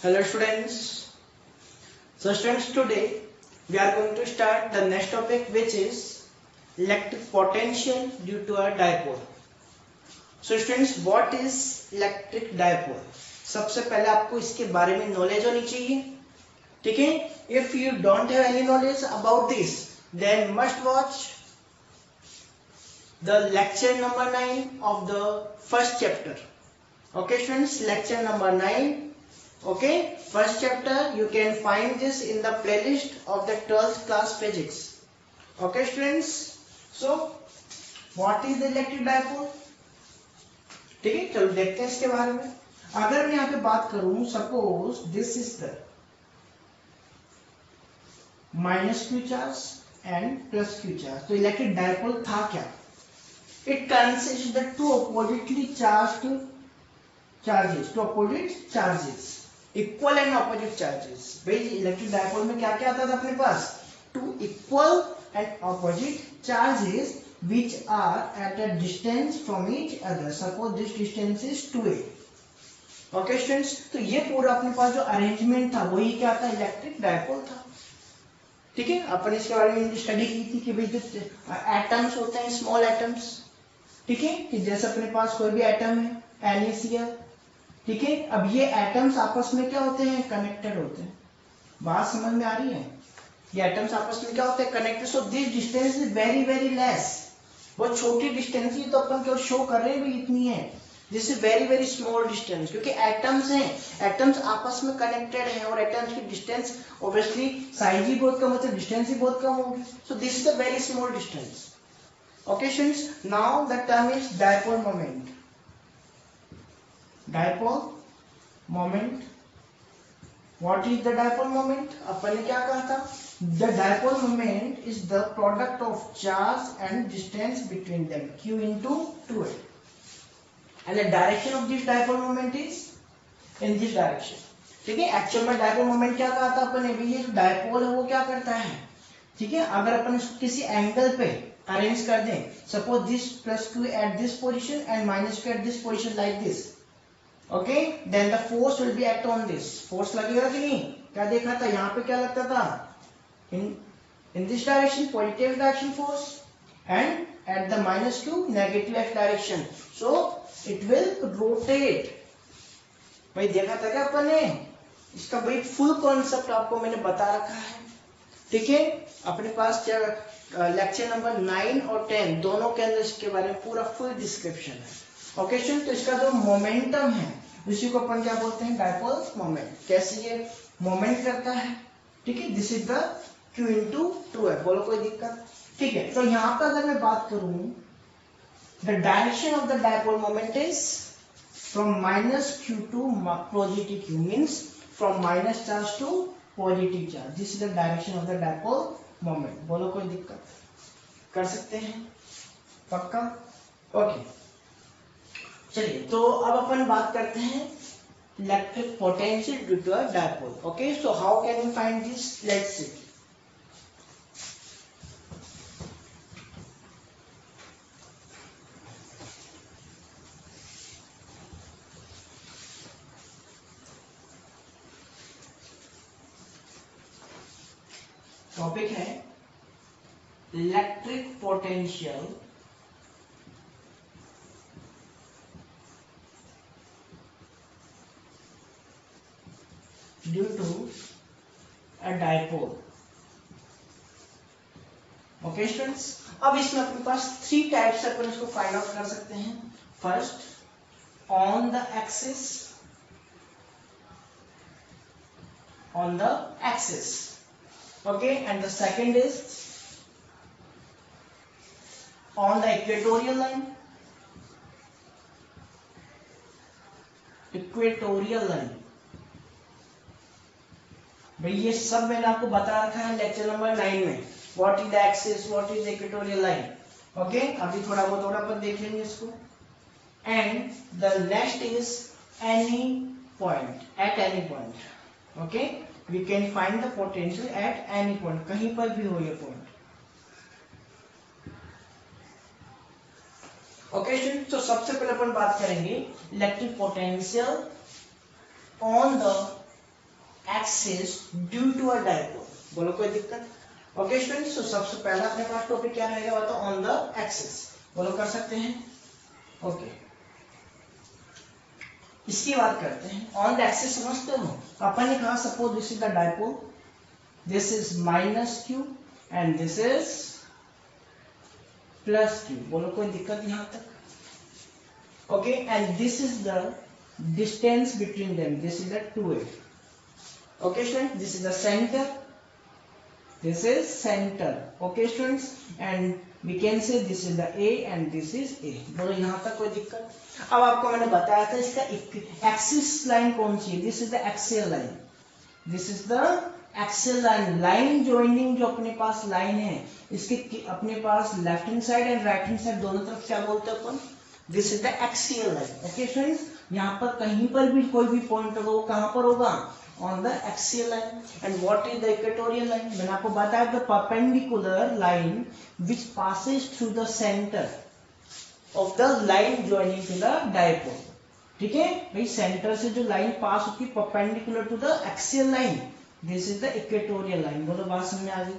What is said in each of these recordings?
Hello students. So students, today we are going to start the next topic, which is electric potential due to a dipole. So students, what is electric dipole? सबसे पहले आपको इसके बारे में knowledge होनी चाहिए, ठीक है? If you don't have any knowledge about this, then must watch the lecture number 9 of the first chapter. Okay students, lecture number 9. Okay, first chapter, you can find this in the playlist of the 12th class physics. Okay students, so what is the electric dipole? ठीक है, चलो देखते हैं इसके बारे में. अगर मैं यहाँ पे बात करूं, suppose this is the minus Q charge and plus Q charge. तो इलेक्ट्रिक डायपोल था क्या? It consist the two oppositely charged charges, two opposite charges, equal and opposite charges. भाई इलेक्ट्रिक डायपोल में क्या क्या आता था अपने पास? Two equal and opposite charges which are at a distance from each other. Suppose this distance is 2a. Okay students, तो ये पूरा अपने पास जो अरेंजमेंट था वही क्या था? इलेक्ट्रिक डायपोल था. ठीक है, अपन इसके बारे में स्टडी की थी कि भाई जो एटम्स होते हैं, स्मॉल एटम्स, ठीक है, कि जैसे अपने पास कोई भी एटम है NaCl, ठीक है. अब ये एटम्स आपस में क्या होते हैं? कनेक्टेड होते हैं. बात समझ में आ रही है? ये एटम्स आपस में क्या होते हैं? Connected. So this distance is very very less. बहुत छोटी डिस्टेंस ही तो अपन केवल शो कर रहे हैं भी इतनी है. This is very very small distance, क्योंकि एटम्स हैं, एटम्स आपस में कनेक्टेड हैं और एटम्स की डिस्टेंस ऑब्वियसली साइज ही बहुत कम होती है, डिस्टेंस ही बहुत कम होगी. सो this is a very small distance. Okay students, now the term is dipole moment. Dipole moment. What is the dipole moment? अपन ने क्या कहा था? The dipole moment is the product of charge and distance between them, q into 2a. And the direction of this dipole moment is in this direction. ठीक है, actual में dipole moment क्या कहा था अपन ने? ये जो डायपोल है वो क्या करता है, ठीक है, अगर अपन इसको किसी एंगल पे अरेंज कर दें, suppose this plus q at this position and minus q at this position like this, okay, then the force will be act on this. force लगेगा कि नहीं? क्या देखा था यहाँ पे? क्या लगता था? in this direction positive direction force and at the minus q negative x direction, so it will rotate. भाई देखा था क्या अपन ने? इसका भाई फुल कॉन्सेप्ट आपको मैंने बता रखा है, ठीक है. अपने पास लेक्चर नंबर 9 और 10 दोनों के अंदर इसके बारे में पूरा फुल डिस्क्रिप्शन है. ओके स्टूडेंट, तो इसका जो मोमेंटम है उसी को अपन क्या बोलते हैं? Dipole moment. कैसे ये मोमेंट करता है, ठीक है. This is the q into 2a. बोलो कोई दिक्कत? ठीक है, तो यहाँ पर अगर मैं बात करूं, the direction of the dipole moment is from minus q to positive q, means from minus charge to positive charge. This is the direction of the dipole moment. बोलो कोई दिक्कत? कर सकते हैं पक्का? ओके, चलिए तो अब अपन बात करते हैं electric potential due to a dipole. Okay, so how can we find this? Let's see. Topic है electric potential due to a dipole. Okay students, अब इसमें अपने पास 3 टाइप्स से अपन इसको फाइंड आउट कर सकते हैं. First, on the axis, on the axis, okay, and the second is on the equatorial line. Equatorial line, भाई ये सब मैंने आपको बता रखा है लेक्चर नंबर 9 में. What is the axis, what is the equatorial line. Okay, अभी थोड़ा बहुत और अपन देख लेंगे इसको. And the next is any point, at any point. Okay, we can find the potential at any point, कहीं पर भी हो ये पॉइंट. ओके स्टूडेंट, तो सबसे पहले अपन बात करेंगे electric potential on the axis due to a dipole. बोलो कोई दिक्कत? ओके स्टूडेंट्स, तो सबसे पहला अपने पास टॉपिक क्या रहेगा, वो तो ऑन द एक्सिस। बोलो कर सकते हैं? ओके, इसकी बात करते हैं। ऑन द एक्सिस समझते हो? अपन ने कहा suppose this is the dipole, this is minus Q and this is plus Q. बोलो कोई दिक्कत यहां तक? Okay, and this is the distance between them, this is the 2a. Okay students, this is the center, this is center. Okay students, and we can say this is the a and this is a. बोलो यहाँ तक कोई दिक्कत? अब आपको मैंने बताया था इसका एक्सिस लाइन कौन सी है, this is the axial line, this is the axial line. Line joining जो अपने पास लाइन है, इसके अपने पास left hand side and right hand side दोनों तरफ क्या बोलते हैं अपन, this is the axial line. Okay students, यहाँ पर कहीं पर भी कोई भी पॉइंट होगा वो कहां पर होगा, on the axial line. And what is the equatorial line? मैंने आपको बताया the perpendicular line which passes through the centre of the line joining two the dipole. ठीक है भाई, सेंटर से जो लाइन पास होती है perpendicular to the axial line, this is the equatorial line. बोलो बात समझ में आ गई?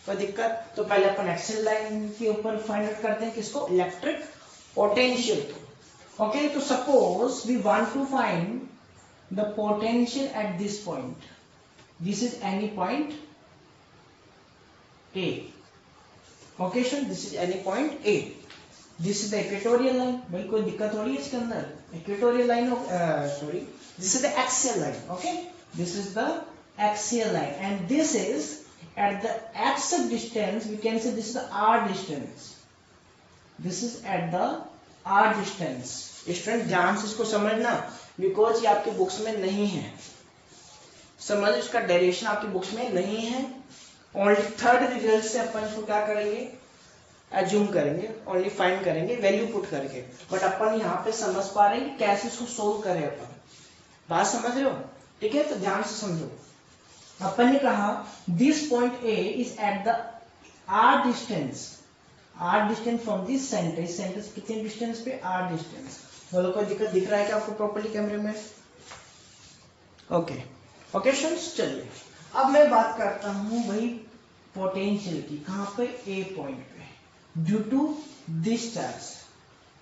कोई दिक्कत? तो पहले अपन एक्सियल लाइन के ऊपर फाइंड आउट करते हैं किसको, electric potential. Okay, so suppose we want to find the potential at this point. This is any point A. Okay, so this is any point A. This is the equatorial line. भाई कोई दिक्कत हो रही है इसके अंदर? Equatorial line of sorry, this is the axial line. Okay, this is the axial line, and this is at the x distance. We can say this is the r distance. This is at the r distance. Student ध्यान से इसको समझना, because ये आपके books में नहीं है। समझ, इसका डायरेक्शन आपकी बुक्स में नहीं है। ओनली थर्ड रिजल्ट से अपन इसको क्या करेंगे, एज्यूम करेंगे, ओनली फाइंड करेंगे वैल्यू पुट करके। बट अपन यहाँ पे समझ पा रहे हैं कैसे इसको सोल्व करें अपन। बात समझ रहे हो? ठीक है, तो ध्यान से समझो। अपन ने कहा this point A is at the R distance, R distance from this center. इस सेंटर से कितने डिस्टेंस पे, आर डिस्टेंस। बोलो कोई दिक्कत दिख रहा है क्या आपको प्रॉपर्ली कैमरे में? ओके ओके स्टूडेंट्स, चलिए अब मैं बात करता हूं भाई पोटेंशियल की। कहां पे, ए पॉइंट पे, due to this charge,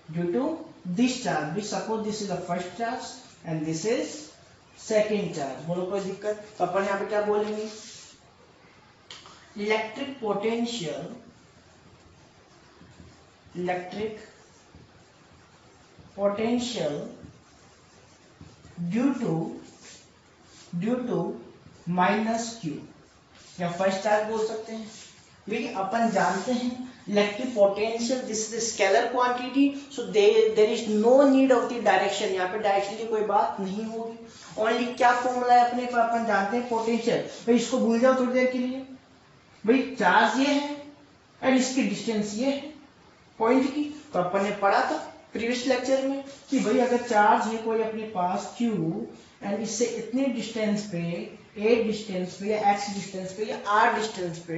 due to this charge. भी suppose this is the first charge and this is second charge. बोलो कोई दिक्कत? तो अपन यहाँ पे क्या बोलेंगे, electric potential, electric potential due to minus Q, या फर्स्ट चार्ज बोल सकते हैं। लेकिन अपन जानते हैं electric potential this is scalar quantity, so there is no need of the direction. यहाँ पे डायरेक्शन की कोई बात नहीं होगी। ओनली क्या फॉर्मूला है अपने, अपन जानते हैं पोटेंशियल। भाई इसको भूल जाओ थोड़ी देर के लिए। भाई चार्ज ये है एंड इसकी डिस्टेंस ये है पॉइंट की। तो अपन ने पढ़ा था प्रीवियस लेक्चर में कि भाई अगर चार्ज है कोई अपने पास Q एंड इससे इतने डिस्टेंस पे, A डिस्टेंस पे या X डिस्टेंस पे या R डिस्टेंस पे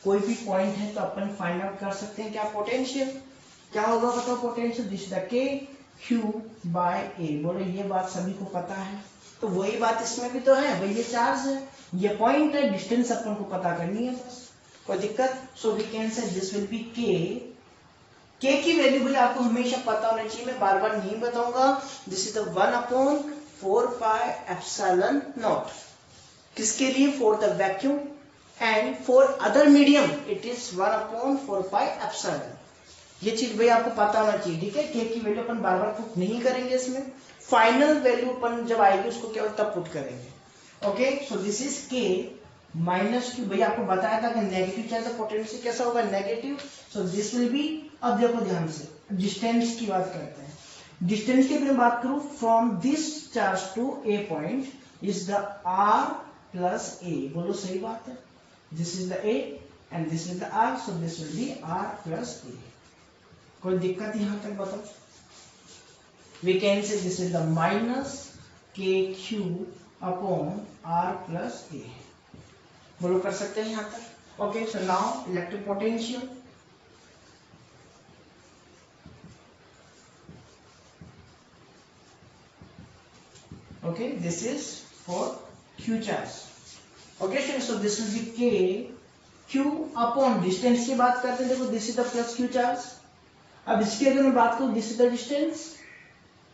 कोई भी पॉइंट है, तो अपन फाइंड आउट कर सकते हैं क्या, पोटेंशियल। क्या होगा बताओ potential, this the K Q by A। बोलो ये बात सभी को पता है। तो वही बात इसमें भी तो है भाई, ये चार्ज है, ये पॉइंट है, डिस्टेंस अपन को पता करनी है बस। कोई दिक्कत? So we can say this will be K। के की वैल्यू भाई आपको हमेशा पता होना चाहिए, मैं बार बार नहीं बताऊंगा। This is the 1/4 pi epsilon not. किसके लिए, for the vacuum, and for other medium it is 1/4 pi epsilon. ये चीज भाई आपको पता होना चाहिए। ठीक है, के की वैल्यू अपन बार बार पुट नहीं करेंगे, इसमें फाइनल वैल्यू अपन जब आएगी उसको केवल तब पुट करेंगे। ओके, सो दिस इज के माइनस क्यू। भाई आपको बताया था कि नेगेटिव चार्ज का पोटेंशियल कैसा होगा, negative. So this will B, अब देखो ध्यान से, डिस्टेंस की बात करते हैं। डिस्टेंस की अगर बात करूं, from this charge to A point is the R plus A. बोलो सही बात है, this is the A and this is the R, so this will be R plus A. कोई दिक्कत यहां तक बताओ? We can say this is the minus K Q upon R plus A. बोलो कर सकते हैं यहां तक? Okay, so now electric potential, okay, this is for Q charge. Okay, so this will be K Q upon distance की बात करते हैं. देखो this is the plus Q charge. अब इसकी अगर मैं बात करूं दिस इज द डिस्टेंस.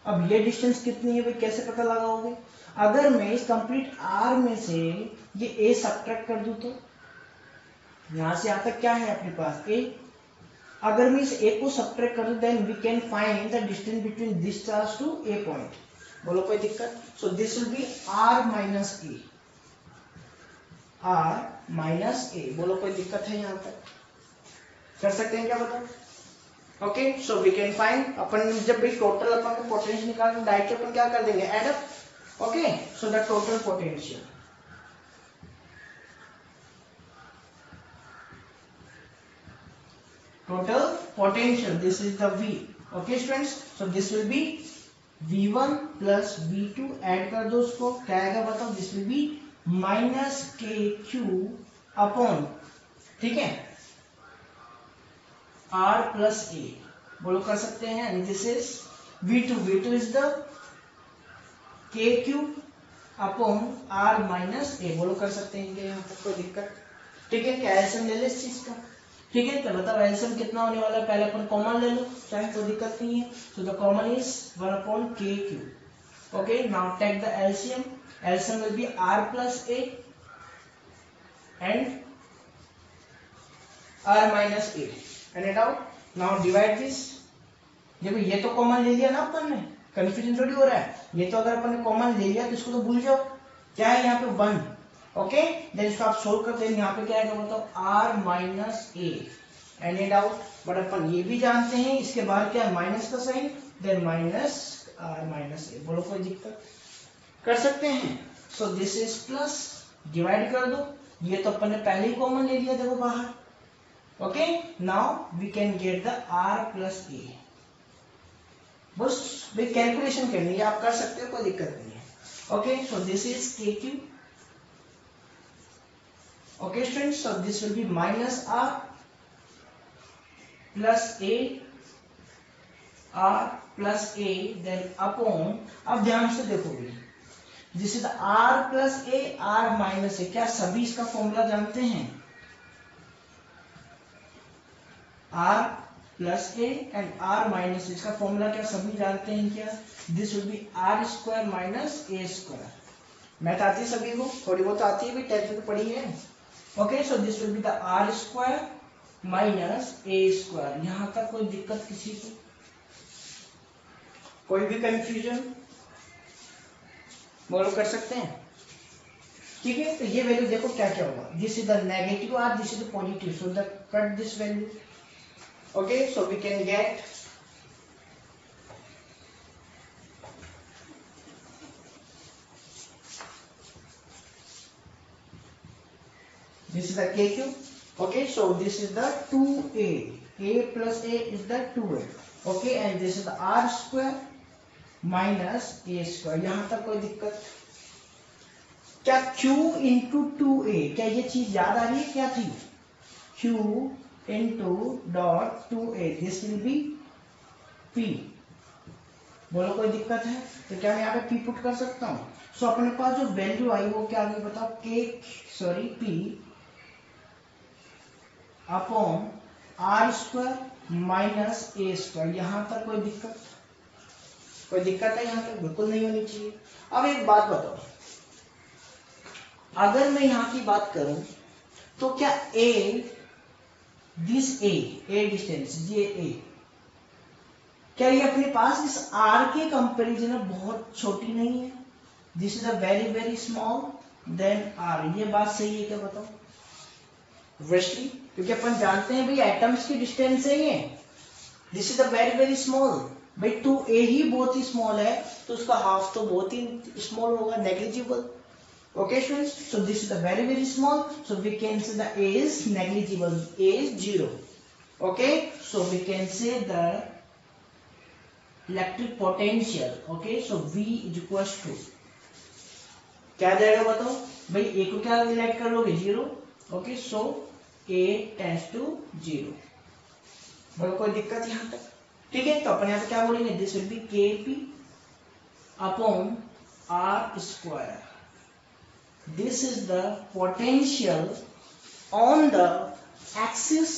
अब ये डिस्टेंस कितनी है भाई कैसे पता लगाओगे? अगर मैं इस कंप्लीट R में से ये A सब्ट्रैक्ट कर दूं तो यहां से यहां तक क्या है अपने पास A. अगर मैं इस A को सब्ट्रैक्ट कर दूं then we can find the distance between this charge to A point. बोलो कोई दिक्कत? So this will be R minus A. R minus A. बोलो कोई दिक्कत है यहां तक? कर सकते हैं क्या बताओ? Okay, so we can find. अपन जब भी टोटल अपन को पोटेंशियल निकालना है डायरेक्टली अपन क्या कर देंगे add up. Okay, so the total potential. Total potential this is the V. Okay students, so this will B V1 plus V2. Add कर दो उसको, क्या आएगा बताओ? This will be minus KQ upon, ठीक है, R प्लस A. बोलो कर सकते हैं. And this is V2. V2 is the KQ upon R minus A. बोलो कर सकते हैं क्या? यहाँ तक कोई दिक्कत? ठीक है, क्या एलसीएम ले ले इस चीज का? ठीक है, तो बताओ एलसीएम कितना होने वाला है? पहले अपन कॉमन ले लो, चाहे कोई दिक्कत नहीं है. So the common is 1 upon KQ. Okay, now take the LCM. LCM will be R plus A and R minus A. And it out. Now divide this. देखो ये तो कॉमन ले लिया ना अपन ने, कंफ्यूजन थोड़ी हो रहा है. ये तो अगर अपन ने कॉमन ले लिया तो इसको तो भूल जाओ. क्या है यहाँ पे 1. ओके, देन इसको आप सोल्व करते हैं. यहाँ पे क्या आएगा बताओ? R minus A and it out. But अपन ये भी जानते हैं इसके बाद क्या है माइनस का sign, then minus R minus A. बोलो कोई दिक्कत? कर सकते हैं. So this is plus, divide कर दो. ये तो अपन ने पहले ही कॉमन ले लिया देखो बाहर. Okay, now we can get the R plus A. बस भाई कैलकुलेशन करनी है, आप कर सकते हो, कोई दिक्कत नहीं है. Okay, so this is KQ. Okay students, so this will be minus R plus A, R plus A then upon. अब ध्यान से देखोगे, this is R plus A, R minus A. क्या सभी इसका फॉर्मूला जानते हैं? R plus A and R minus, इसका फॉर्मूला क्या सभी जानते हैं क्या? This will be R square minus A square. Math आती है सभी को? थोड़ी बहुत आती है भी, 10th में पढ़ी है. Okay, so this will be the R square minus A square. यहां तक कोई दिक्कत किसी को? कोई भी कंफ्यूजन? बोलो कर सकते हैं. ठीक है, तो ये वैल्यू देखो क्या क्या होगा. This is the negative R, this is the positive, so the cut this value. Okay, so we can get this is the KQ. Okay, so this is the 2A. A plus A is the 2A. Okay, and this is the R square minus A square. यहाँ तक कोई दिक्कत? क्या Q into 2A, क्या ये चीज याद आ रही है? क्या थी? Q into dot 2A. This will be P. बोलो कोई दिक्कत है? तो क्या मैं यहाँ पे P पुट कर सकता हूँ? सो अपने पास जो वैल्यू आई वो क्या आ गई बताओ? P upon R square minus A square. यहाँ तक कोई दिक्कत? कोई दिक्कत है यहाँ तक? बिल्कुल नहीं होनी चाहिए. अब एक बात बताओ, अगर मैं यहाँ की बात करूं तो क्या दिस A डिस्टेंस, ये A, क्या ये अपने पास इस R के कंपैरिजन में बहुत छोटी नहीं है? This is a very very small then R. ये बात सही है क्या बताओ? ऑब्वियसली, क्योंकि अपन जानते हैं भाई एटम्स की डिस्टेंस है ये. This is a very very small. भाई 2A ही बहुत ही स्मॉल है तो उसका हाफ तो बहुत ही स्मॉल होगा, negligible. Okay students, so this is the very very small, so we can say the A is negligible, A is 0. Okay, so we can say the electric potential. Okay, so V is equals to क्या जाएगा बताओ भाई? A को क्या relate कर लोगे? 0. Okay, so A tends to 0. बोलो कोई दिक्कत यहाँ तक? ठीक है, तो अपन यहाँ पे क्या बोलेंगे? This will B KP upon R square. this is the potential on the axis,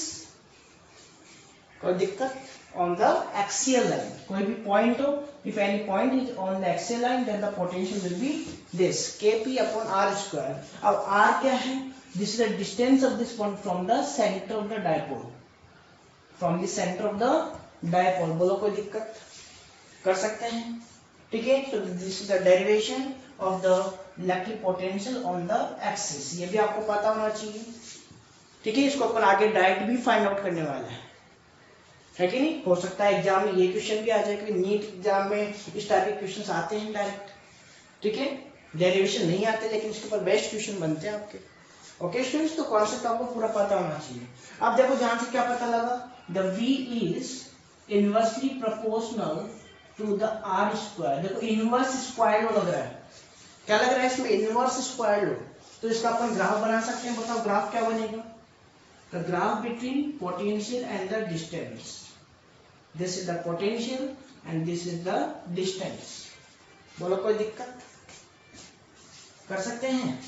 कोई दिक्कत, on the axial line, कोई भी point हो, if any point is on the axial line then the potential will be this kp upon r square. अब r क्या है? This is the distance of this point from the center of the dipole, from the center of the dipole. बोलो कोई दिक्कत, कर सकते हैं, ठीक है. So this is the derivation of the electric potential on the axis. ये भी आपको पता होना चाहिए, ठीक है. इसको अपन आगे डायरेक्ट भी फाइंड आउट करने वाले हैं, है कि नहीं. हो सकता है एग्जाम में ये क्वेश्चन भी आ जाए, कि नीट एग्जाम में इस टाइप के क्वेश्चन आते हैं डायरेक्ट, ठीक है. डेरिवेशन नहीं आते लेकिन इसके ऊपर बेस्ट क्वेश्चन बनते हैं आपके. ओके स्टूडेंट्स, तो कॉन्सेप्ट आपको पूरा पता होना चाहिए. अब देखो ध्यान से क्या पता लगा, the v is inversely proportional to the r square. देखो इनवर्स स्क्वायर लो लग रहा है, क्या लग रहा है इसमें, इनवर्स स्क्वायर लो. तो इसका अपन ग्राफ बना सकते हैं. बताओ ग्राफ क्या बनेगा, the graph between potential and the distance. This is the potential and this is the distance. बोलो कोई दिक्कत, कर सकते हैं.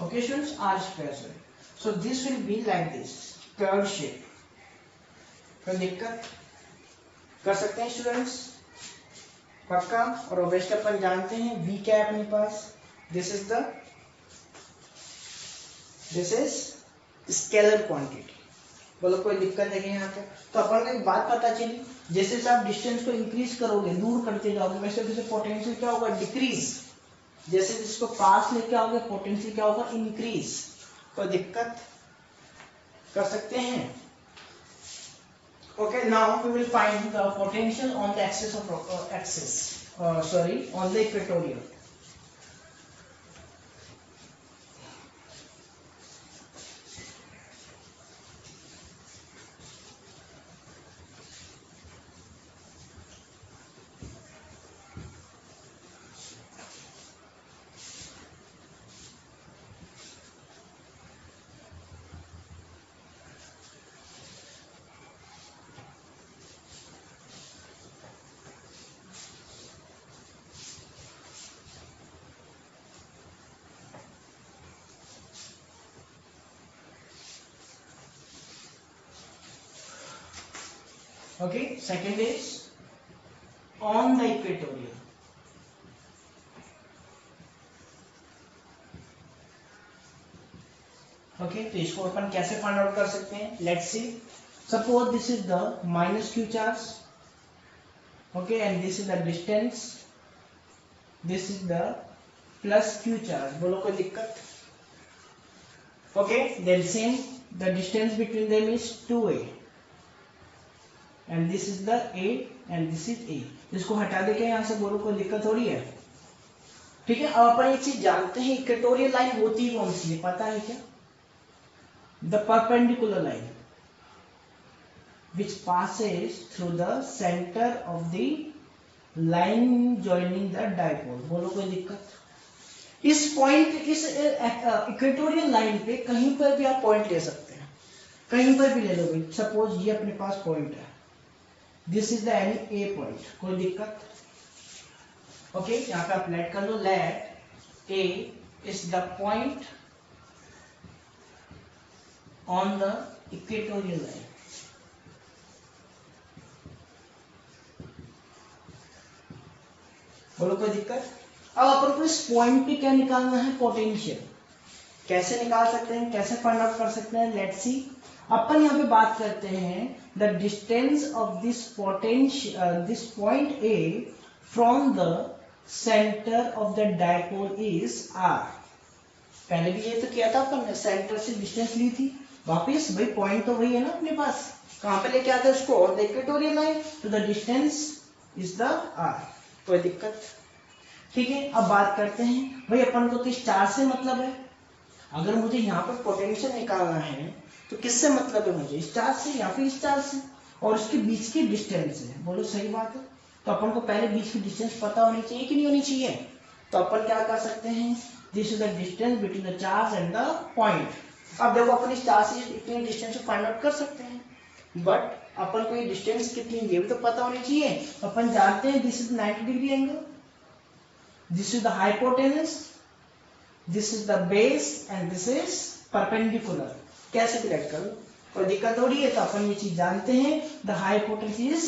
Okay students, r square. So this will be like this curve shape. कोई दिक्कत, कर सकते हैं स्टूडेंट्स, पक्का. और ऑब्वियसली अपन जानते हैं v क्या है अपने पास, दिस इज स्केलर क्वांटिटी. बोलो कोई दिक्कत है यहाँ पे. तो अपन को एक बात पता चली, जैसे जैसे आप डिस्टेंस को इंक्रीज करोगे, दूर करते जाओगे, वैसे वैसे पोटेंशियल क्या होगा, डिक्रीज. जैसे जिसको पास लेके आओगे पोटेंशियल क्या होगा, इंक्रीज. कोई दिक्कत, कर सकते हैं. Okay, now we will find the potential on the axis of on the equatorial. Okay, second is on the equatorial. Okay, तो इसको अपन कैसे फाइंड आउट कर सकते हैं, let's see. Suppose this is the minus Q charge, okay, and this is the distance, this is the plus Q charge. बोलो कोई दिक्कत. Okay, then same the distance between them is 2a and this is the a and this is a. इसको हटा देके यहाँ से, बोलो कोई दिक्कत हो रही है, ठीक है. अब अपन एक चीज जानते हैं, इक्वेटोरियल लाइन होती कौन सी है, पता है क्या, the perpendicular line which passes through the center of the line joining the dipole. बोलो कोई दिक्कत. इस पॉइंट, इस इक्वेटोरियल लाइन पे कहीं पर भी आप पॉइंट ले सकते हैं, कहीं पर भी ले लो भाई. सपोज ये अपने पास पॉइंट है, this is the A point. कोई दिक्कत. ओके, यहाँ पे आप लेट कर लो, let A is the point on the equatorial line. बोलो कोई दिक्कत. अब अपन को इस पॉइंट पे क्या निकालना है, पोटेंशियल. कैसे निकाल सकते हैं, कैसे फाइंड आउट कर सकते हैं, लेट्स सी. अपन यहाँ पे बात करते हैं the distance of this potential, this point A from the centre of the dipole is r. पहले भी ये तो किया था अपन ने, सेंटर से डिस्टेंस ली थी. वापिस भाई पॉइंट तो वही है ना अपने पास, कहाँ पे लेके आते हैं उसको, और द इक्वेटोरियल लाइन, तो the distance is the r. कोई दिक्कत, ठीक है. अब बात करते हैं भाई, अपन को तो इस चार्ज से मतलब है. अगर मुझे यहाँ पर पोटेंशियल निकालना है तो किससे मतलब है मुझे, इस चार्ज से या फिर इस चार्ज से, और इसके बीच की डिस्टेंस है. बोलो सही बात है. तो अपन को पहले बीच की डिस्टेंस पता होनी चाहिए कि नहीं होनी चाहिए. तो अपन क्या कर सकते हैं, this is the distance between the charge and the point. अब देखो अपन इस चार्ज से इतनी डिस्टेंस को फाइंड आउट कर सकते हैं, बट अपन को ये डिस्टेंस कितनी है ये भी तो पता होनी चाहिए. अपन जानते हैं this is 90 degree angle, this is the hypotenuse, this is the base and this is perpendicular. कैसे डिवाइड करो, कोई दिक्कत हो रही है? तो अपन ये चीज जानते हैं, the hypotenuse is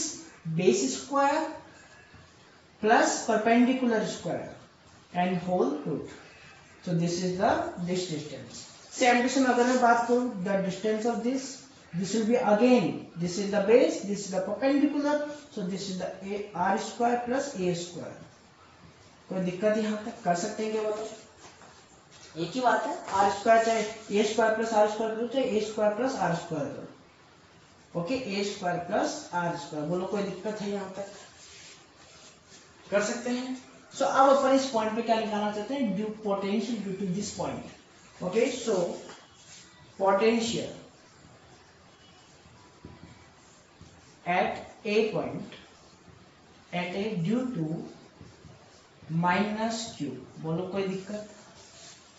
base square plus perpendicular square and whole root. So this is this distance. Same distance अगर मैं बात करूँ, the distance of this will be again, this is the base, this is the perpendicular, so this is the r square plus a square. कोई दिक्कत यहाँ तक कर सकते हैं क्या बताओ? एक ही बात है, r स्क्वायर चाहे a square plus r square करो, चाहे a square plus r square करो, okay, a square plus r square. बोलो कोई दिक्कत है यहाँ तक? कर सकते हैं। सो अब अपन इस पॉइंट पे क्या निकालना चाहते हैं? Due potential due to this point, okay. So potential at A point at A due to minus Q. बोलो कोई दिक्कत?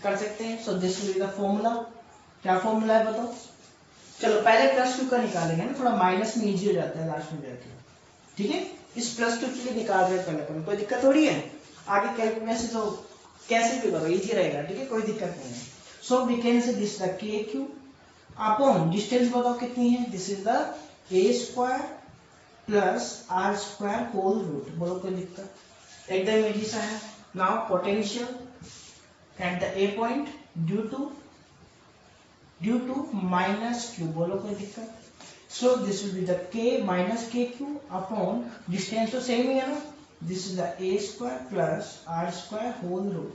कर सकते हैं। So this will be the formula. क्या फॉर्मूला है बताओ? चलो पहले प्लस क्यू का निकालेंगे ना, थोड़ा माइनस में इजी हो जाता है लास्ट में जाके, ठीक है। इस प्लस क्यू के लिए निकाल रहे हैं पहले अपन, कोई दिक्कत हो रही है? आगे कैलकुलेशन तो कैसे भी करो, इजी रहेगा, ठीक है, कोई दिक्कत नहीं है। So we can say this the K Q upon distance बताओ कितनी है? This is the A square plus R square whole root. बोलो कोई दिक्कत? एकदम इजी सा है। Now potential at the A point due to minus Q. बोलो कोई दिक्कत? So this will be the K minus K Q upon distance तो सेम ही है ना, this is the A square plus R square whole root.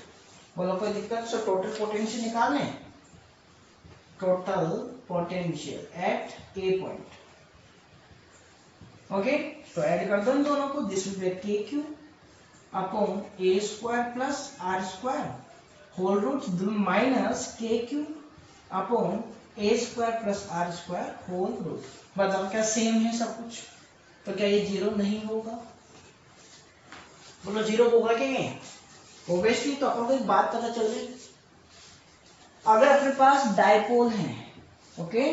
बोलो कोई दिक्कत? सो टोटल पोटेंशियल निकालने, total potential at A point, okay. तो add कर दो इन दोनों को, this will be K Q upon A square plus R square whole root minus K Q upon A square plus R square whole root. बताओ क्या same है सब कुछ? तो क्या ये जीरो नहीं होगा? बोलो जीरो होगा क्या ये? ओब्वियसली। तो अपन को एक बात पता चल रही, अगर अपने पास डायपोल है, okay,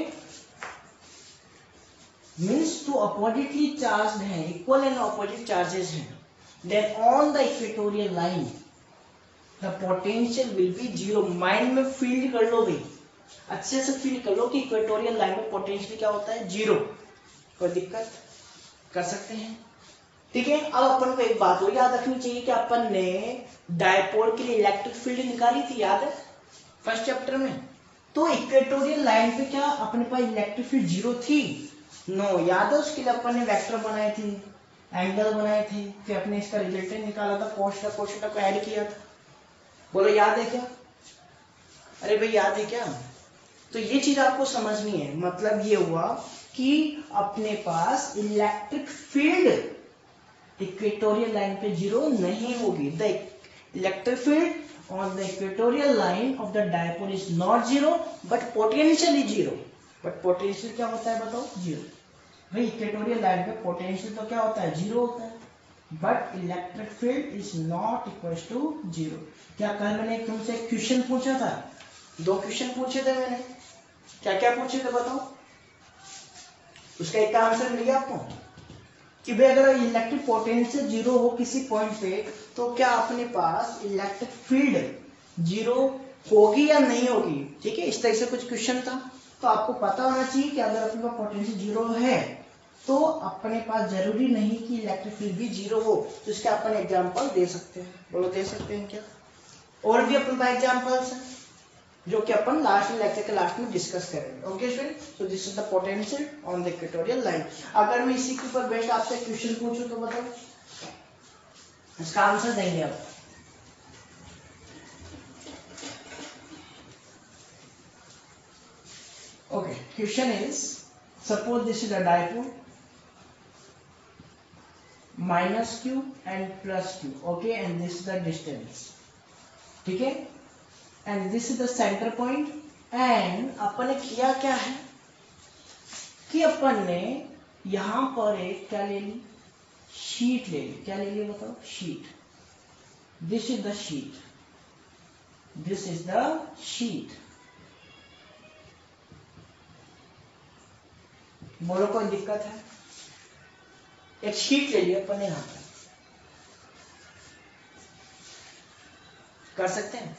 means two oppositely charged है, इक्वल एंड अपोजिट चार्जेस हैं, then on the equatorial line the potential will be zero. Mind में फील्ड कर लो भाई, अच्छे से फील कर लो कि इक्वेटोरियल लाइन में पोटेंशियल क्या होता है? जीरो। कोई दिक्कत? कर सकते हैं, ठीक है। अब अपन को एक बात और याद रखनी चाहिए कि अपन ने डायपोल के लिए इलेक्ट्रिक फील्ड निकाली थी, याद है फर्स्ट चैप्टर में। तो इक्वेटोरियल लाइन पे क्या अपने पास इलेक्ट्रिक फील्ड जीरो थी? नो, याद है? उसके लिए अपन ने वेक्टर बनाए थे, एंगल बनाए थे, फिर अपने इसका रिजल्टेंट निकाला था, कोष्ठक को ऐड किया था। बोलो याद है क्या? अरे भाई याद है क्या? तो ये चीज आपको समझनी है। मतलब ये हुआ कि अपने पास इलेक्ट्रिक फील्ड इक्वेटोरियल लाइन पे जीरो नहीं होगी। The electric field on the equatorial line of the dipole is not zero but potential is zero. But potential क्या होता है बताओ? जीरो। भाई इक्वेटोरियल लाइन पे पोटेंशियल तो क्या होता है? जीरो होता है, but electric field is not equal to zero. क्या कल मैंने तुमसे क्वेश्चन पूछा था? 2 क्वेश्चन पूछे थे मैंने, क्या क्या पूछे थे बताओ? उसका एक आंसर मिल गया आपको कि भाई अगर इलेक्ट्रिक पोटेंशियल जीरो हो किसी पॉइंट पे, तो क्या अपने पास इलेक्ट्रिक फील्ड जीरो होगी या नहीं होगी? ठीक है, इस तरह से कुछ क्वेश्चन था। तो आपको पता होना चाहिए कि अगर अपने पास पोटेंशियल जीरो है तो अपने पास जरूरी नहीं कि इलेक्ट्रिक फील्ड भी जीरो हो। तो इसके अपन एग्जांपल दे सकते हैं। बोलो दे सकते हैं क्या? और भी अपने पास एग्जांपल्स हैं जो कि अपन लास्ट में लेक्चर के लास्ट में डिस्कस करेंगे। Okay student, so this is the potential on the equatorial line. अगर मैं इसी के ऊपर बेस्ड आपसे क्वेश्चन पूछूं तो बताओ इसका आंसर देंगे आप। Okay, question is suppose this is a dipole minus Q and plus Q, okay, and this is the distance, ठीक है, and this is the centre point. And अपन ने किया क्या है कि अपन ने यहां पर एक क्या ले ली? शीट ले ली। क्या ले ली बताओ? Sheet. This is the sheet, this is the sheet. बोलो कोई दिक्कत है? एक शीट ले लिया अपन ने यहां पर, कर सकते हैं।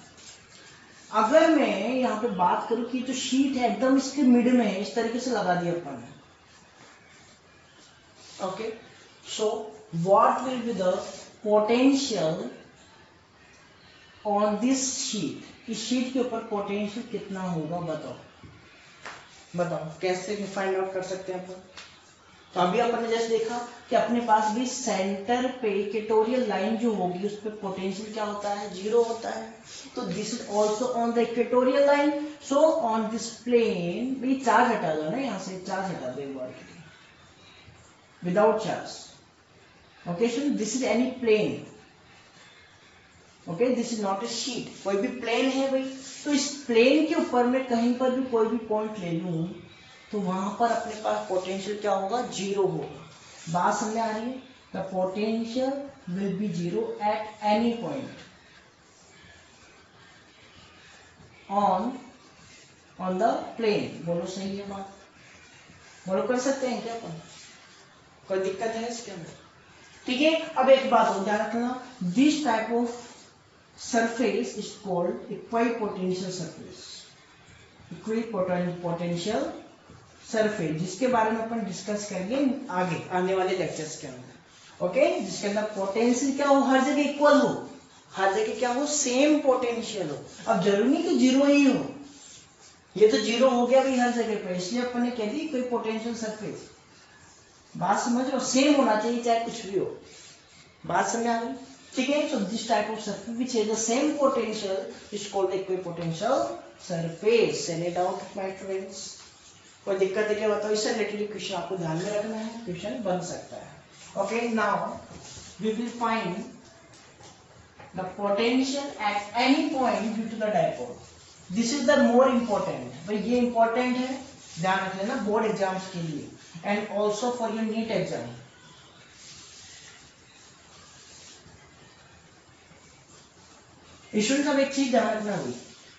अगर मैं यहाँ पे बात करूं कि जो शीट है एकदम इसके मिड में है, इस तरीके से लगा दिया अपन ने, okay, so what will be the potential on this sheet, इस शीट के ऊपर पोटेंशियल कितना होगा, बताओ बताओ कैसे फाइंड आउट कर सकते हैं अपन। तो अभी अपन ने जैसे देखा कि अपने पास भी सेंटर पे इक्वेटोरियल लाइन जो होगी उस पे पोटेंशियल क्या होता है, 0 होता है। तो this is also on the equatorial line, so on this plane, ये चार्ज हटा दो ना, यहाँ से चार्ज हटा दो एक बार के लिए, without charge. Okay, so this is any plane, okay, this is not a sheet, कोई भी प्लेन है भाई, तो इस प्लेन के ऊपर में कहीं पर भी कोई भी पॉइंट ले लूं तो वहां पर अपने पास पोटेंशियल क्या होगा, 0 होगा। बात समझ आ रही है, the potential will be 0 at any point on the plane. बोलो सही है बात, बोलो कर सकते हैं क्या अपन, कोई दिक्कत है इसके अंदर, ठीक है। अब एक बात हो ध्यान रखना, this type of surface is called equipotential surface, equipotential surface, जिसके बारे में अपन डिस्कस करेंगे आगे आने वाले लेक्चर्स के अंदर, ओके, जिसके अंदर पोटेंशियल क्या हो, हर जगह इक्वल हो, हर जगह क्या हो, सेम पोटेंशियल हो। अब जरूरी नहीं कि 0 ही हो, ये तो 0 हो गया भाई हर जगह पे, इसलिए अपन ने कह दी कोई पोटेंशियल सरफेस, बात समझ रहे हो, सेम होना चाहिए चाहे कुछ भी हो, बात समझ आ गई, ठीक है। So this type of surface which has the same potential is called equipotential surface. Any doubt my friends? कोई दिक्कत है क्या बताओ, इससे रिलेटेड क्वेश्चन आपको ध्यान में रखना है, क्वेश्चन बन सकता है। Okay, now we will find the potential at any point due to the dipole. This is the more important, भाई ये important है, ध्यान रख लेना बोर्ड एग्जाम्स के लिए and also for your NEET exam. Students अब एक चीज ध्यान रखना हुई,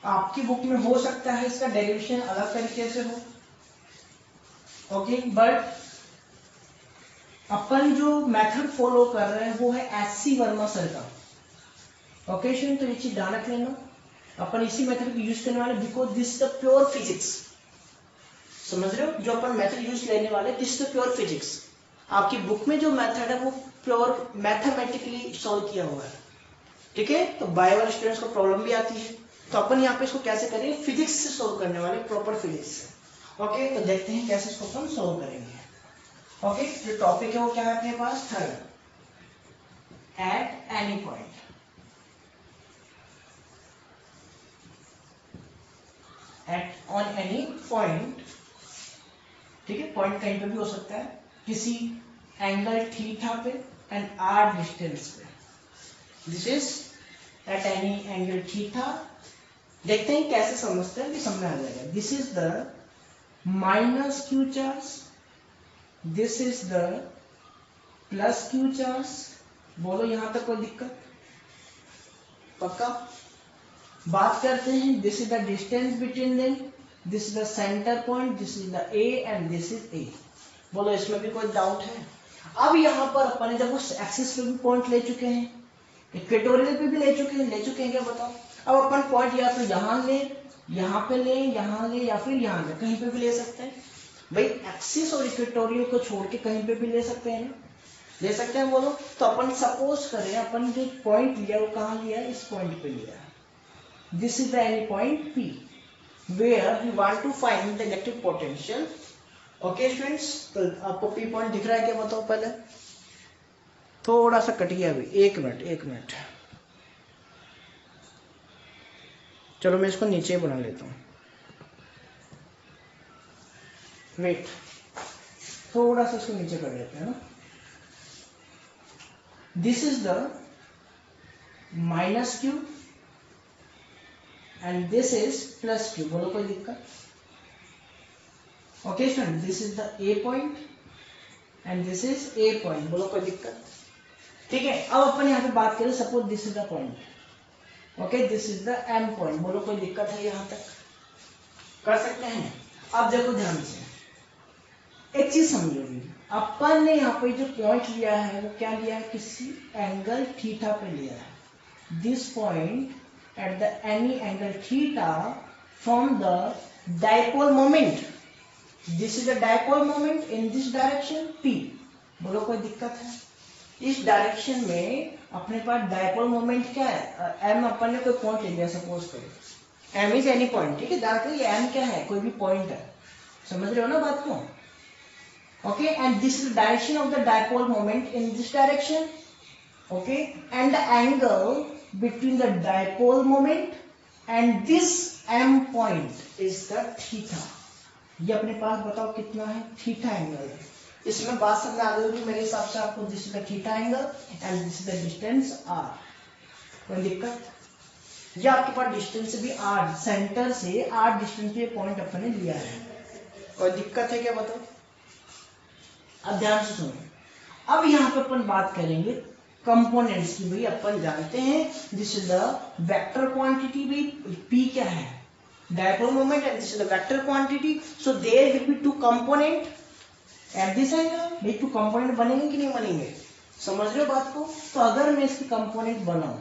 आपकी बुक में हो सकता है इसका डेरिवेशन अलग तरीके से हो, ओके, बट अपन जो मेथड फॉलो कर रहे हैं वो है एससी वर्मा सर का, ओके स्टूडेंट, तो ये चीज ध्यान रख लेना, अपन इसी मेथड को यूज करने वाले, because this is the pure physics, समझ रहे हो, जो अपन मेथड यूज लेने वाले, this is the pure physics. आपकी बुक में जो मेथड है वो प्योर मैथमेटिकली सॉल्व किया हुआ है, ठीक है। तो बायो वाले स्टूडेंट्स को प्रॉब्लम भी आती है, तो अपन यहाँ पे इसको कैसे करेंगे, फिजिक्स से सोल्व करने वाले, प्रॉपर फिजिक्स से, ओके। तो देखते हैं कैसे इसको अपन सोल्व करेंगे, ओके। जो टॉपिक है वो क्या है अपने पास, third, at any point, at on any point, ठीक है, पॉइंट कहीं पे भी हो सकता है, किसी एंगल थीटा पे एंड आर डिस्टेंस पे, this is at any angle theta. देखते हैं कैसे समझते हैं कि समझ आ जाएगा। This is the minus Q charge, this is the plus Q charge, बोलो यहां तक कोई दिक्कत, पक्का। बात करते हैं, this is the distance between them, this is the centre point, this is the A and this is a, बोलो इसमें भी कोई डाउट है। अब यहां पर अपन जब उस एक्सिस पे भी पॉइंट ले चुके हैं, इक्वेटोरियल पे भी ले चुके हैं क्या बताओ। अब अपन पॉइंट या तो यहाँ ले, यहाँ पे ले, यहाँ ले, या फिर यहाँ ले, कहीं पे भी ले सकते हैं भाई, एक्सिस और इक्वेटोरियल को छोड़ के कहीं पे भी ले सकते हैं ना, ले सकते हैं बोलो। तो अपन सपोज करें अपन जो पॉइंट लिया वो कहाँ लिया, इस पॉइंट पे लिया, this is the any point P where we want to find the electric potential, okay students. तो आपको P पॉइंट दिख रहा है क्या बताओ, पहले थोड़ा सा कट गया अभी, एक मिनट, चलो मैं इसको नीचे ही बना लेता हूँ, वेट, थोड़ा सा इसको नीचे कर लेते हैं ना। This is the minus Q and this is plus Q, बोलो कोई दिक्कत, okay student. This is the A point and this is a point, बोलो कोई दिक्कत, ठीक है। अब अपन यहाँ पे बात करें, suppose this is the point, okay, this is the M point, बोलो कोई दिक्कत है, यहां तक कर सकते हैं। अब देखो ध्यान से, एक चीज समझोगी, अपन ने यहाँ पे जो पॉइंट लिया है वो क्या लिया है, किसी एंगल थीटा पे लिया है, this point at the any angle theta from the dipole moment. This is the dipole moment in this direction p. बोलो कोई दिक्कत है? इस डायरेक्शन में अपने पास डायपोल मोमेंट क्या है? m अपन ने कोई पॉइंट ले लिया सपोज करो, m इज एनी पॉइंट, ठीक है? ध्यान करिए m क्या है? कोई भी पॉइंट है, समझ रहे हो ना बात को? Okay, and this is the direction of the dipole moment in this direction. Okay, and the angle between the dipole moment and this m point is the theta. ये अपने पास बताओ कितना है? थीटा एंगल है. इसमें बात समझ आ गई मेरे हिसाब से आपको. This is the theta angle and this is the distance r. कोई दिक्कत? ये आपके पास डिस्टेंस भी r, सेंटर से r डिस्टेंस पे पॉइंट अपन ने लिया है. कोई दिक्कत है क्या बताओ? अब ध्यान से सुनो. अब यहाँ पे अपन बात करेंगे कंपोनेंट्स की. भाई अपन जानते हैं this is the vector quantity. भाई p क्या है? Dipole moment, and this is the vector quantity. So there will be two component at this angle. भाई टू कंपोनेंट बनेंगे कि नहीं बनेंगे? समझ रहे हो बात को? तो अगर मैं इसकी कंपोनेंट बनाऊं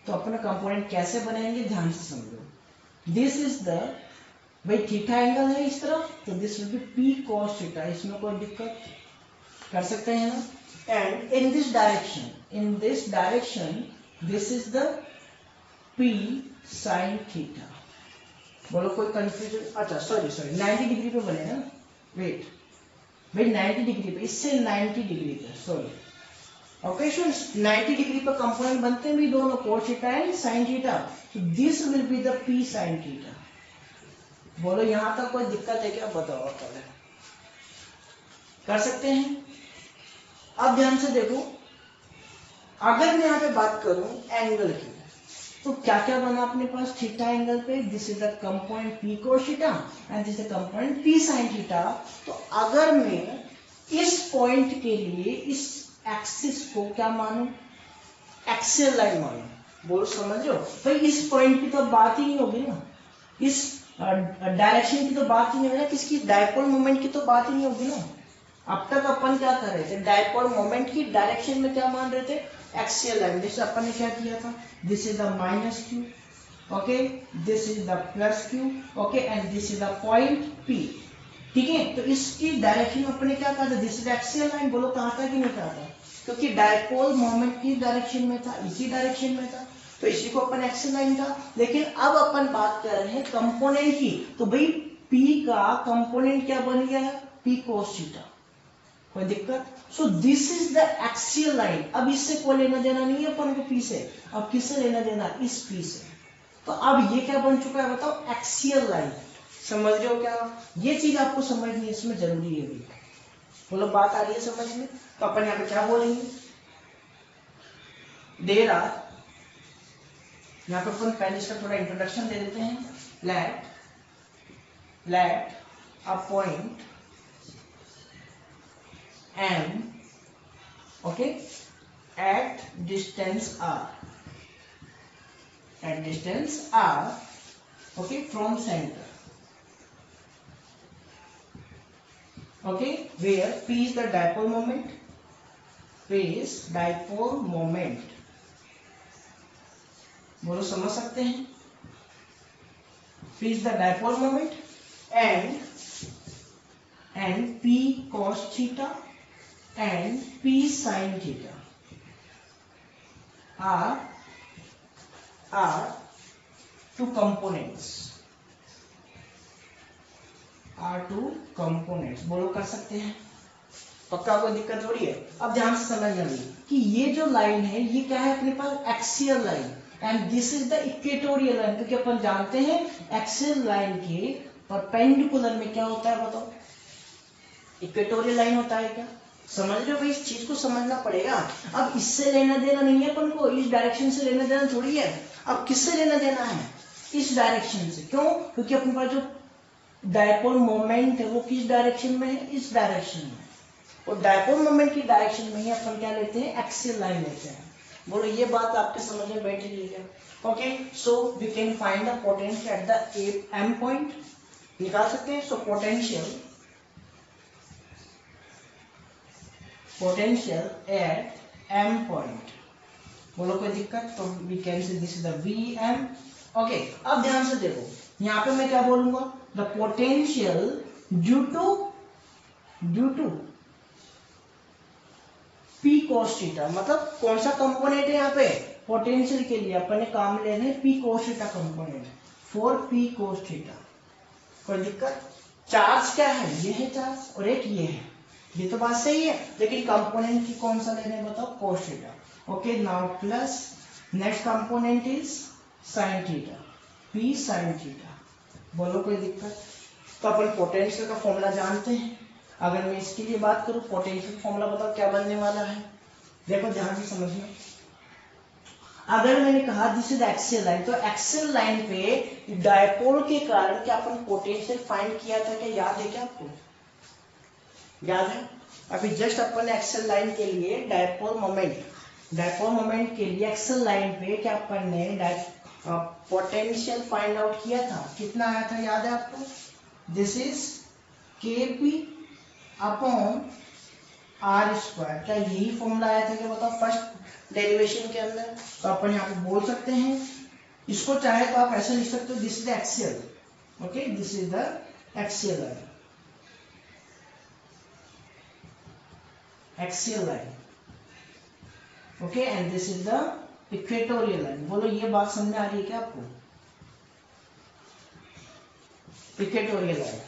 तो अपना कंपोनेंट कैसे बनाएंगे? ध्यान से समझो. दिस इज द, भाई थीटा एंगल है इस तरफ, तो this will B P cos theta. इसमें कोई दिक्कत कर सकते हैं ना? And in this direction this is the P sine theta. बोलो कोई कंफ्यूजन? अच्छा सॉरी 90 डिग्री पे बनेगा ना. वेट भाई 90 डिग्री पे, इससे 90 डिग्री पे, सॉरी. ओके स्टूडेंट्स, 90 डिग्री पे कंपोनेंट बनते हैं भी दोनों, cos theta and sin theta. तो this will be the p sin theta. बोलो यहां तक कोई दिक्कत है क्या? बताओ पहले. कर सकते हैं? अब ध्यान से देखो, अगर मैं यहाँ पे बात करूं एंगल की, तो क्या क्या बना अपने पास थीटा एंगल पे? This is the component p cos theta and this is the component p sin theta. तो अगर मैं इस पॉइंट के लिए इस एक्सिस को क्या मानूं? एक्सियल लाइन मानूं. बोलो समझ रहे हो? भाई इस पॉइंट की तो बात ही नहीं होगी ना, इस डायरेक्शन की तो बात ही नहीं होगी ना, किसकी? डायपोल मोमेंट की तो बात ही नहीं होगी ना. अब तक अपन क्या कर रहे थे? डायपोल मोमेंट की डायरेक्शन में क्या मान रहे थे? Axial line. जैसे अपन ने क्या किया था? This is the minus Q, okay, this is the plus Q, okay, and this is the point P. ठीक है, तो इसकी डायरेक्शन अपन ने क्या कहा था? This is axial line. बोलो कहा था कि नहीं कहा था? क्योंकि डायपोल मोमेंट की डायरेक्शन में था, इसी डायरेक्शन में था, तो इसी को अपन एक्सियल लाइन था. लेकिन अब अपन बात कर रहे हैं कंपोनेंट की. तो भाई P का कंपोनेंट क्या बन गया है? P cos theta. कोई दिक्कत? So this is the axial line. अब इससे कोई लेना देना नहीं है अपन को P से. अब किससे लेना देना? इस P से. तो अब ये क्या बन चुका है बताओ? Axial line. समझ रहे हो क्या? ये चीज आपको समझनी इसमें जरूरी है. भी बोलो बात आ रही है समझ में? तो अपन यहाँ पे क्या बोलेंगे? देर आर, यहाँ पे अपन पहले इसका थोड़ा इंट्रोडक्शन दे देते हैं. Let a point M, okay, at distance r, okay, from center, okay, where P is the dipole moment, बोलो समझ सकते हैं? P is the dipole moment and P cos theta and P sin theta are two components. बोलो कर सकते हैं? पक्का कोई दिक्कत थोड़ी है? अब ध्यान से समझना कि ये जो लाइन है ये क्या है अपने पास? Axial line. And this is the equatorial line. क्योंकि अपन जानते हैं एक्सियल लाइन के परपेंडिकुलर में क्या होता है बताओ? इक्वेटोरियल लाइन होता है. क्या समझ रहे हो भाई? इस चीज को समझना पड़ेगा. अब इससे लेना देना नहीं है अपन को, इस डायरेक्शन से लेना देना थोड़ी है. अब किससे लेना देना है? इस डायरेक्शन से. क्यों? क्योंकि अपने पास जो डायपोल मोमेंट है वो किस डायरेक्शन में है? इस डायरेक्शन में. और डायपोल मोमेंट की डायरेक्शन में ही अपन क्या लेते हैं? एक्सियल लाइन लेते हैं. बोलो ये बात आपके समझ में बैठ रही है क्या? Okay, so we can find the potential at the M point. निकाल सकते हैं. So potential at M point. बोलो कोई दिक्कत? तो we can say this is the VM okay, अब ध्यान से देखो, यहाँ पे मैं क्या बोलूंगा, the potential due to P cos theta, मतलब कौन सा कंपोनेंट है यहाँ पे पोटेंशियल के लिए अपन ने काम लेने P cos theta component for P cos theta. कोई दिक्कत? चार्ज क्या है, ये है चार्ज और एक ये है, ये तो बात सही है, लेकिन कंपोनेंट की कौन सा लेने बताओ, cos theta. Okay, now plus next component is sine theta, P sine theta. बोलो कोई दिक्कत? तो अपन पोटेंशियल का फॉर्मूला जानते हैं। अगर मैं इसके लिए बात करूं, पोटेंशियल फॉर्मूला बताओ क्या बनने वाला है, देखो ध्यान से समझना। अगर मैंने कहा दिस इज एक्सियल लाइन, तो एक्सियल लाइन पे डायपोल के कारण क्या अपन पोटेंशियल फाइंड किया था, क्या याद है क्या आपको? याद है? अभी जस्ट अपन ने एक्सियल लाइन के लिए डायपोल मोमेंट के लिए एक्सियल लाइन पे क्या अपन ने पोटेंशियल फाइंड आउट किया था, कितना आया था याद है आपको? This is Kp upon R square. क्या यही फॉर्मूला आया था क्या बताओ फर्स्ट डेरिवेशन के अंदर? तो अपन यहाँ पे बोल सकते हैं, इसको चाहे तो आप ऐसे लिख सकते हो, this is the axial, okay, this is the axial line, okay, and this is the equatorial line. बोलो ये बात समझ में आ रही है क्या आपको? इक्वेटोरियल लाइन,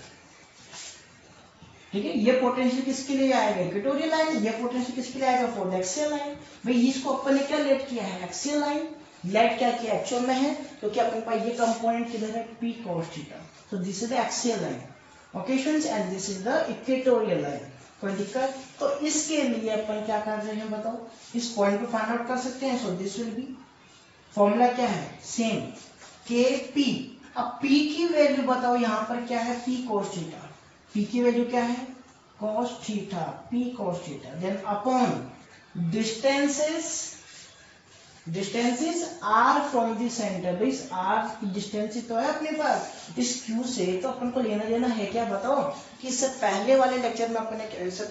ठीक है, ये पोटेंशियल किसके लिए आएगा, इक्वेटोरियल लाइन, ये पोटेंशियल किसके लिए आएगा, फॉर द एक्सियल लाइन। भाई इसको अपन ने क्या लेट किया है, एक्सियल लाइन, लेट क्या किया एक्चुअल में है, क्योंकि अपन पास ये कंपोनेंट किधर है, पी कॉस थीटा, तो this is the axial line, okay students, and this is the equatorial line. कोई दिक्कत? तो इसके लिए अपन क्या कर रहे हैं बताओ, इस पॉइंट को फाइंड आउट कर सकते हैं। So this will be, formula क्या है, सेम, के पी। अब पी की वैल्यू बताओ यहाँ पर क्या है, पी कॉस थीटा, P की वैल्यू क्या है, cos theta, P cos theta, then upon distances R from the center. भाई R की डिस्टेंस तो है अपने पास इस Q से, तो अपन को लेना देना है क्या बताओ, कि इससे पहले वाले लेक्चर में अपन ने इससे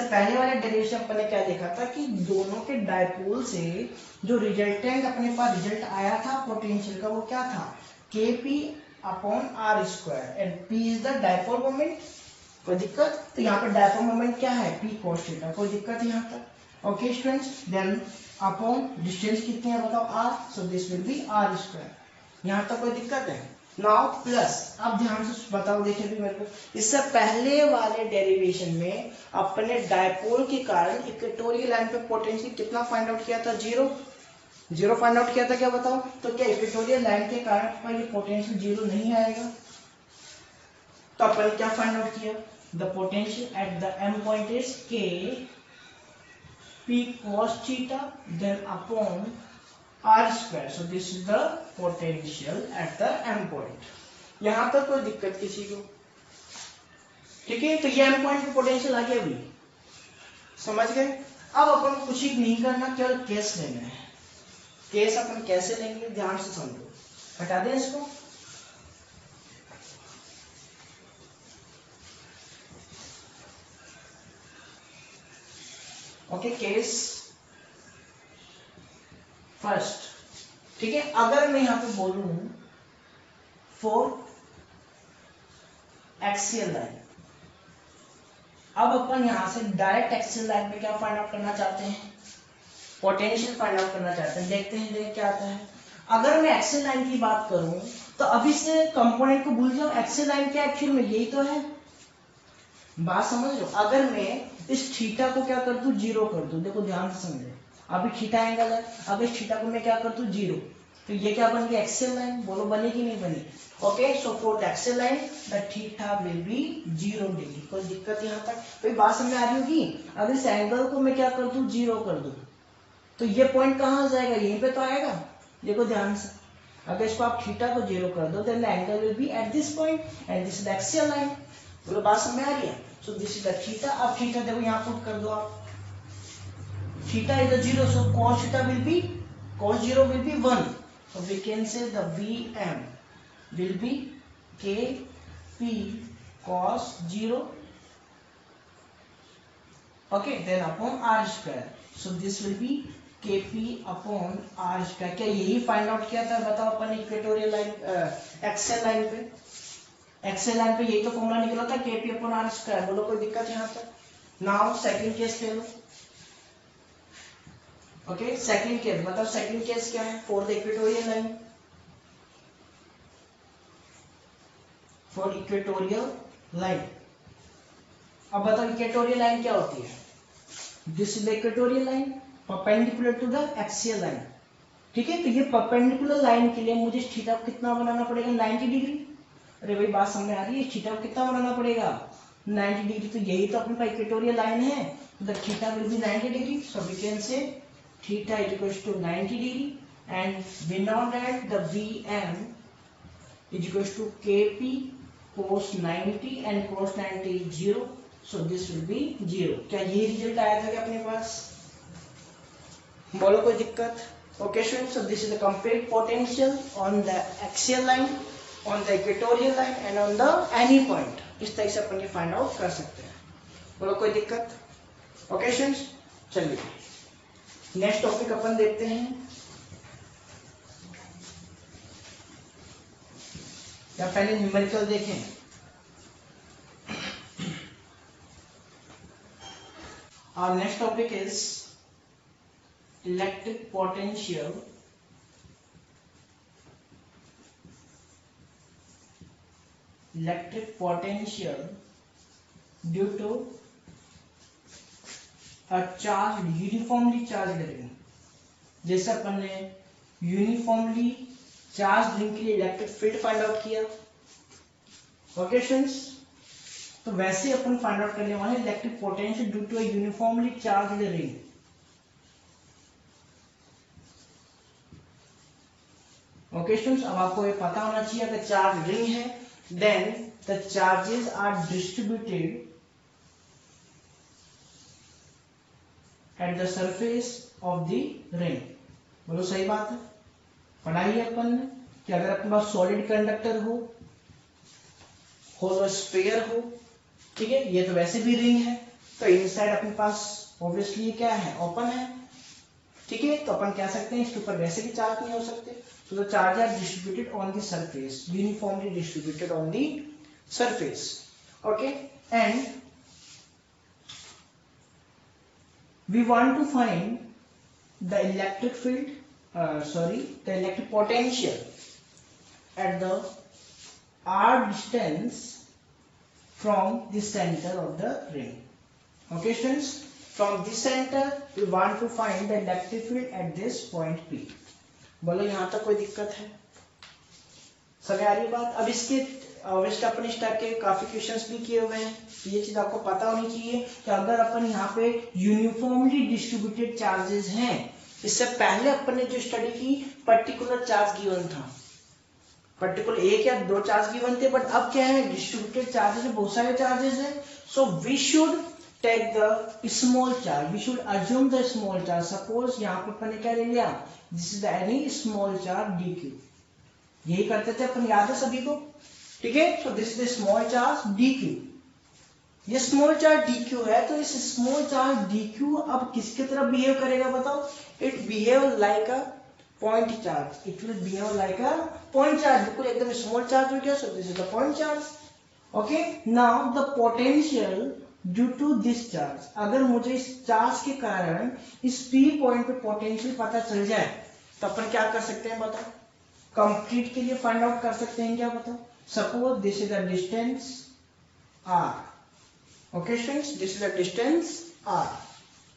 पहले वाले डेरिवेशन अपन ने क्या देखा था, कि दोनों के डायपोल से जो रिजल्टेंट अपने पास रिजल्ट आया था पोटेंशियल का, वो क्या था, Kp upon R square, and P is the dipole moment. कोई दिक्कत? तो यहाँ पर डायपोल मोमेंट क्या है, P cos थीटा। कोई दिक्कत यहाँ तक? Okay students, then upon distance कितने है बताओ, r, so this will be R square. यहाँ तक कोई दिक्कत है? नाउ प्लस, अब ध्यान से बताओ, देखिए भी मेरे को, इससे पहले वाले डेरिवेशन में अपने डायपोल के कारण इक्वेटोरियल लाइन पे पोटेंशियल कितना फाइंड आउट किया था, जीरो फाइंड आउट किया था क्या बताओ। तो क्या इक्वेटोरियल लाइन के कारण ये पोटेंशियल जीरो नहीं आएगा? तो अपन क्या फाइंड आउट किया, the potential at the M point is K P cos theta, then upon R square, so this is the potential at the M point. यहां तक कोई दिक्कत किसी को? ठीक है, तो ये एम पॉइंट पे पोटेंशियल आ गया, अभी समझ गए। अब अपन को कुछ ही नहीं करना, केवल केस लेना है। केस अपन कैसे लेंगे, ध्यान से समझो, हटा दें इसको। ओके, केस फर्स्ट, ठीक है, अगर मैं यहां पे बोलूं फॉर एक्सियल लाइन, अब अपन यहां से डायरेक्ट एक्सियल लाइन पे क्या फाइंड आउट करना चाहते हैं, पोटेंशियल फाइंड आउट करना चाहते हैं। देखते हैं देख क्या आता है। अगर मैं एक्सियल लाइन की बात करूं, तो अभी से कंपोनेंट को भूल जाओ, एक्सियल लाइन क्या एक्चुअल में यही तो है, बात समझ लो। अगर मैं इस थीटा को क्या कर दूं, जीरो कर दूं, देखो ध्यान से समझो, अभी थीटा एंगल है, अब इस थीटा को मैं क्या कर दूं, जीरो, तो ये क्या बन गया, एक्सियल लाइन। बोलो बनी कि नहीं बनी? Okay, so for the axial line the theta will be 0 degree. कोई दिक्कत यहाँ तक? भाई बात समझ में आ रही होगी। अगर इस एंगल को मैं क्या कर दूं, जीरो कर दूं, तो ये पॉइंट कहाँ जाएगा, यहीं पे तो आएगा। देखो ध्यान से, अगर इसको आप थीटा को जीरो कर दो, then the angle will be at this point and this is the axial line. बोलो बात समझ में आ रही है? So this is the theta. अब थीटा देखो यहाँ पुट कर दो आप, theta is the zero, so cos theta will be, cos zero will be 1, so we can say the Vm will be Kp cos 0, okay, then upon r square, so this will be KP upon R square. क्या यही find out किया था बताओ अपन equatorial line axial line पे? Axial line पे यही तो formula निकला था KP अपॉन R स्क्वायर। बोलो कोई दिक्कत यहाँ तक? नाउ सेकंड केस ले लो। ओके सेकंड केस बताओ, सेकंड केस क्या है? For the equatorial line, for equatorial line. अब बताओ इक्वेटोरियल लाइन क्या होती है? This is the equatorial line perpendicular to the axial line. ठीक है, तो ये परपेंडिकुलर लाइन के लिए मुझे थीटा कितना बनाना पड़ेगा? 90 डिग्री। अरे भाई बात समझ आ रही है? थीटा कितना बनाना पड़ेगा? 90 डिग्री। तो यही तो अपने पास इक्वेटोरियल लाइन है, the theta will be 90 degree. So we can say theta is equals to 90 degree and we know that the Vm is equals to Kp cos 90 and cos 90 is 0, so this will be 0। क्या ये result आया था क्या अपने पास? बोलो कोई दिक्कत? Okay students, so this is the complete potential on the axial line, on the equatorial line and on the any point। इस तरह से अपन ये फाइंड आउट कर सकते हैं। बोलो कोई दिक्कत? Okay students, चलिए नेक्स्ट टॉपिक अपन देखते हैं। या पहले न्यूमेरिकल देखें? Our next topic is electric potential due to a charged uniformly charged ring। जैसे अपन ने यूनिफॉर्मली चार्ज रिंग के लिए इलेक्ट्रिक फील्ड फाइंड आउट किया। ओके स्टूडेंट्स, तो वैसे अपन फाइंड आउट करने वाले electric potential due to a uniformly charged ring. Okay students, अब आपको ये पता होना चाहिए अगर चार्ज रिंग है then the charges are distributed at the surface of the ring. बोलो सही बात है? पढ़ाई है अपन ने कि अगर अपने पास सॉलिड कंडक्टर हो, होलो स्फीयर हो, ठीक है, ये तो वैसे भी रिंग है, तो इनसाइड अपने पास ऑब्वियसली क्या है? ओपन है। ठीक है, तो अपन कह सकते हैं इसके ऊपर वैसे भी चार्ज नहीं हो सकते। तो the charge are distributed on the surface, uniformly distributed on the surface. Okay, and we want to find the electric field the electric potential at the r distance from the center of the ring। Okay students, from this center we want to find the electric field at this point P। बोलो यहाँ तक कोई दिक्कत है? समझ आ रही बात? अब इसके वैसे अपन इस टाइप के काफी क्वेश्चंस भी किए हुए हैं, ये चीज आपको पता होनी चाहिए कि अगर अपन यहाँ पे यूनिफॉर्मली डिस्ट्रीब्यूटेड चार्जेस हैं, इससे पहले अपन ने जो स्टडी की पर्टिकुलर चार्ज गिवन था, पर्टिकुलर एक या दो चार्ज गिवन थे, बट अब क्या है? डिस्ट्रीब्यूटेड चार्जेस है, बहुत सारे चार्जेस है। So we should take the small charge, we should assume the small charge. Suppose यहाँ पे अपन ने क्या ले लिया? This is the any small charge dq। यही करते थे अपन, याद है सभी को? ठीक है, so this is the small charge dq। ये स्मॉल चार्ज dq है, तो इस स्मॉल चार्ज dq अब किसके तरफ बिहेव करेगा बताओ? It behave like a point charge. It will behave like a point charge. बिल्कुल एकदम स्मॉल चार्ज हो गया, so this is the point charge. Okay, now the potential due to this charge. अगर मुझे इस चार्ज के कारण इस P पॉइंट पे पोटेंशियल पता चल जाए तो अपन क्या कर सकते हैं बताओ? कंप्लीट के लिए फाइंड आउट कर सकते हैं क्या बताओ? Suppose this is the distance r। Okay students, this is the distance r।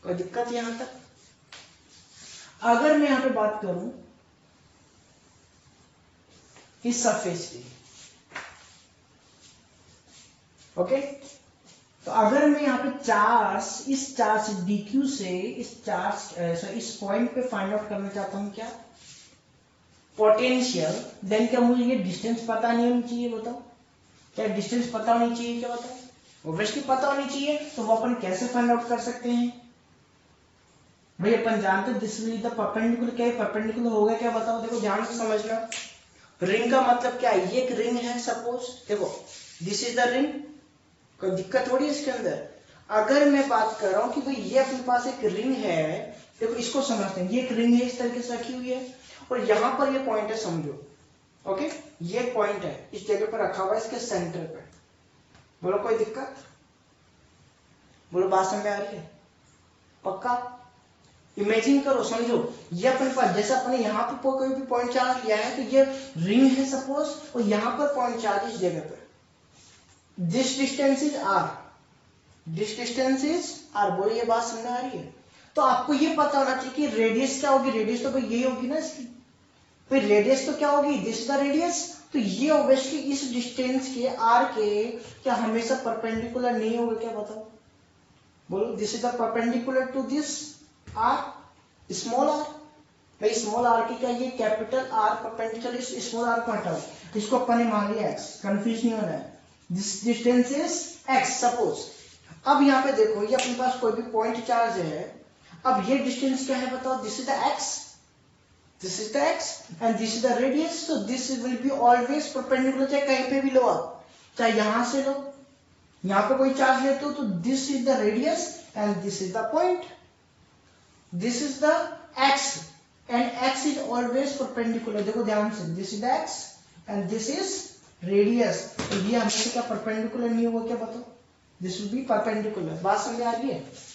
कोई दिक्कत यहां तक? अगर मैं यहां पे बात करूं इस सरफेस की, ओके, तो अगर मैं यहाँ पे चार्ज, इस चार्ज dq से इस चार्ज इस पॉइंट पे फाइंड आउट करना चाहता हूं क्या? पोटेंशियल, देन क्या मुझे ये डिस्टेंस पता नहीं होनी चाहिए बताओ? क्या डिस्टेंस पता होनी चाहिए क्या बताओ? ऑब्वियसली पता होनी चाहिए। तो वो अपन कैसे फाइंड आउट कर सकते हैं भाई? अपन जानते हैं दिस विल द परपेंडिकुलर। क्या परपेंडिकुलर होगा क्या बताओ? देखो ध्यान से समझना, रिंग का मतलब क्या है? ये एक रिंग है सपोज, देखो दिस इज द रिंग, कोई दिक्कत थोड़ी है इसके अंदर। अगर मैं बात कर रहा हूं कि भाई ये अपने पास एक रिंग है, देखो इसको समझते हैं, ये एक रिंग है इस तरीके से रखी हुई है और यहाँ पर ये पॉइंट है समझो, ओके ये पॉइंट है इस जगह पर रखा हुआ है इसके सेंटर पे। बोलो कोई दिक्कत, बोलो बात समझ में आ रही है? पक्का? इमेजिन करो, समझो ये अपने पास जैसे अपने यहाँ पे कोई भी पॉइंट चार्ज लिया है तो ये रिंग है सपोज और यहाँ पर पॉइंट चार्ज इस जगह पर, this distance is R, this distance is R. बोलो ये बात समझ में आ रही है? तो आपको ये पता होना चाहिए कि रेडियस क्या होगी, रेडियस तो भाई यही होगी ना इसकी, फिर रेडियस तो क्या होगी, दिस इज द रेडियस। तो ये ऑब्वियसली इस डिस्टेंस के आर के क्या हमेशा परपेंडिकुलर नहीं होगा क्या, बताओ? बोलो this is the perpendicular to this R, small R. भाई स्मॉल आर की क्या ये कैपिटल आर परपेंडिकुलर, इस स्मॉल आर को हटाओ, इसको अपन ने मान लिया एक्स, कंफ्यूज नहीं होना है, this distance is x suppose. अब यहाँ पे देखो ये अपने पास कोई भी पॉइंट चार्ज है, अब ये डिस्टेंस क्या है बताओ, this is the x, this is the x and this is the radius, so this will be always perpendicular, चाहे कहीं पे भी लो आप, चाहे यहां से लो, यहाँ पे कोई चार्ज लेते हो तो this is the radius and this is the point, this is the x and x is always perpendicular। देखो ध्यान से, this is the x and this is radius, तो ये हमेशा क्या perpendicular नहीं होगा क्या बताओ, this will be perpendicular। बात समझ आ रही है?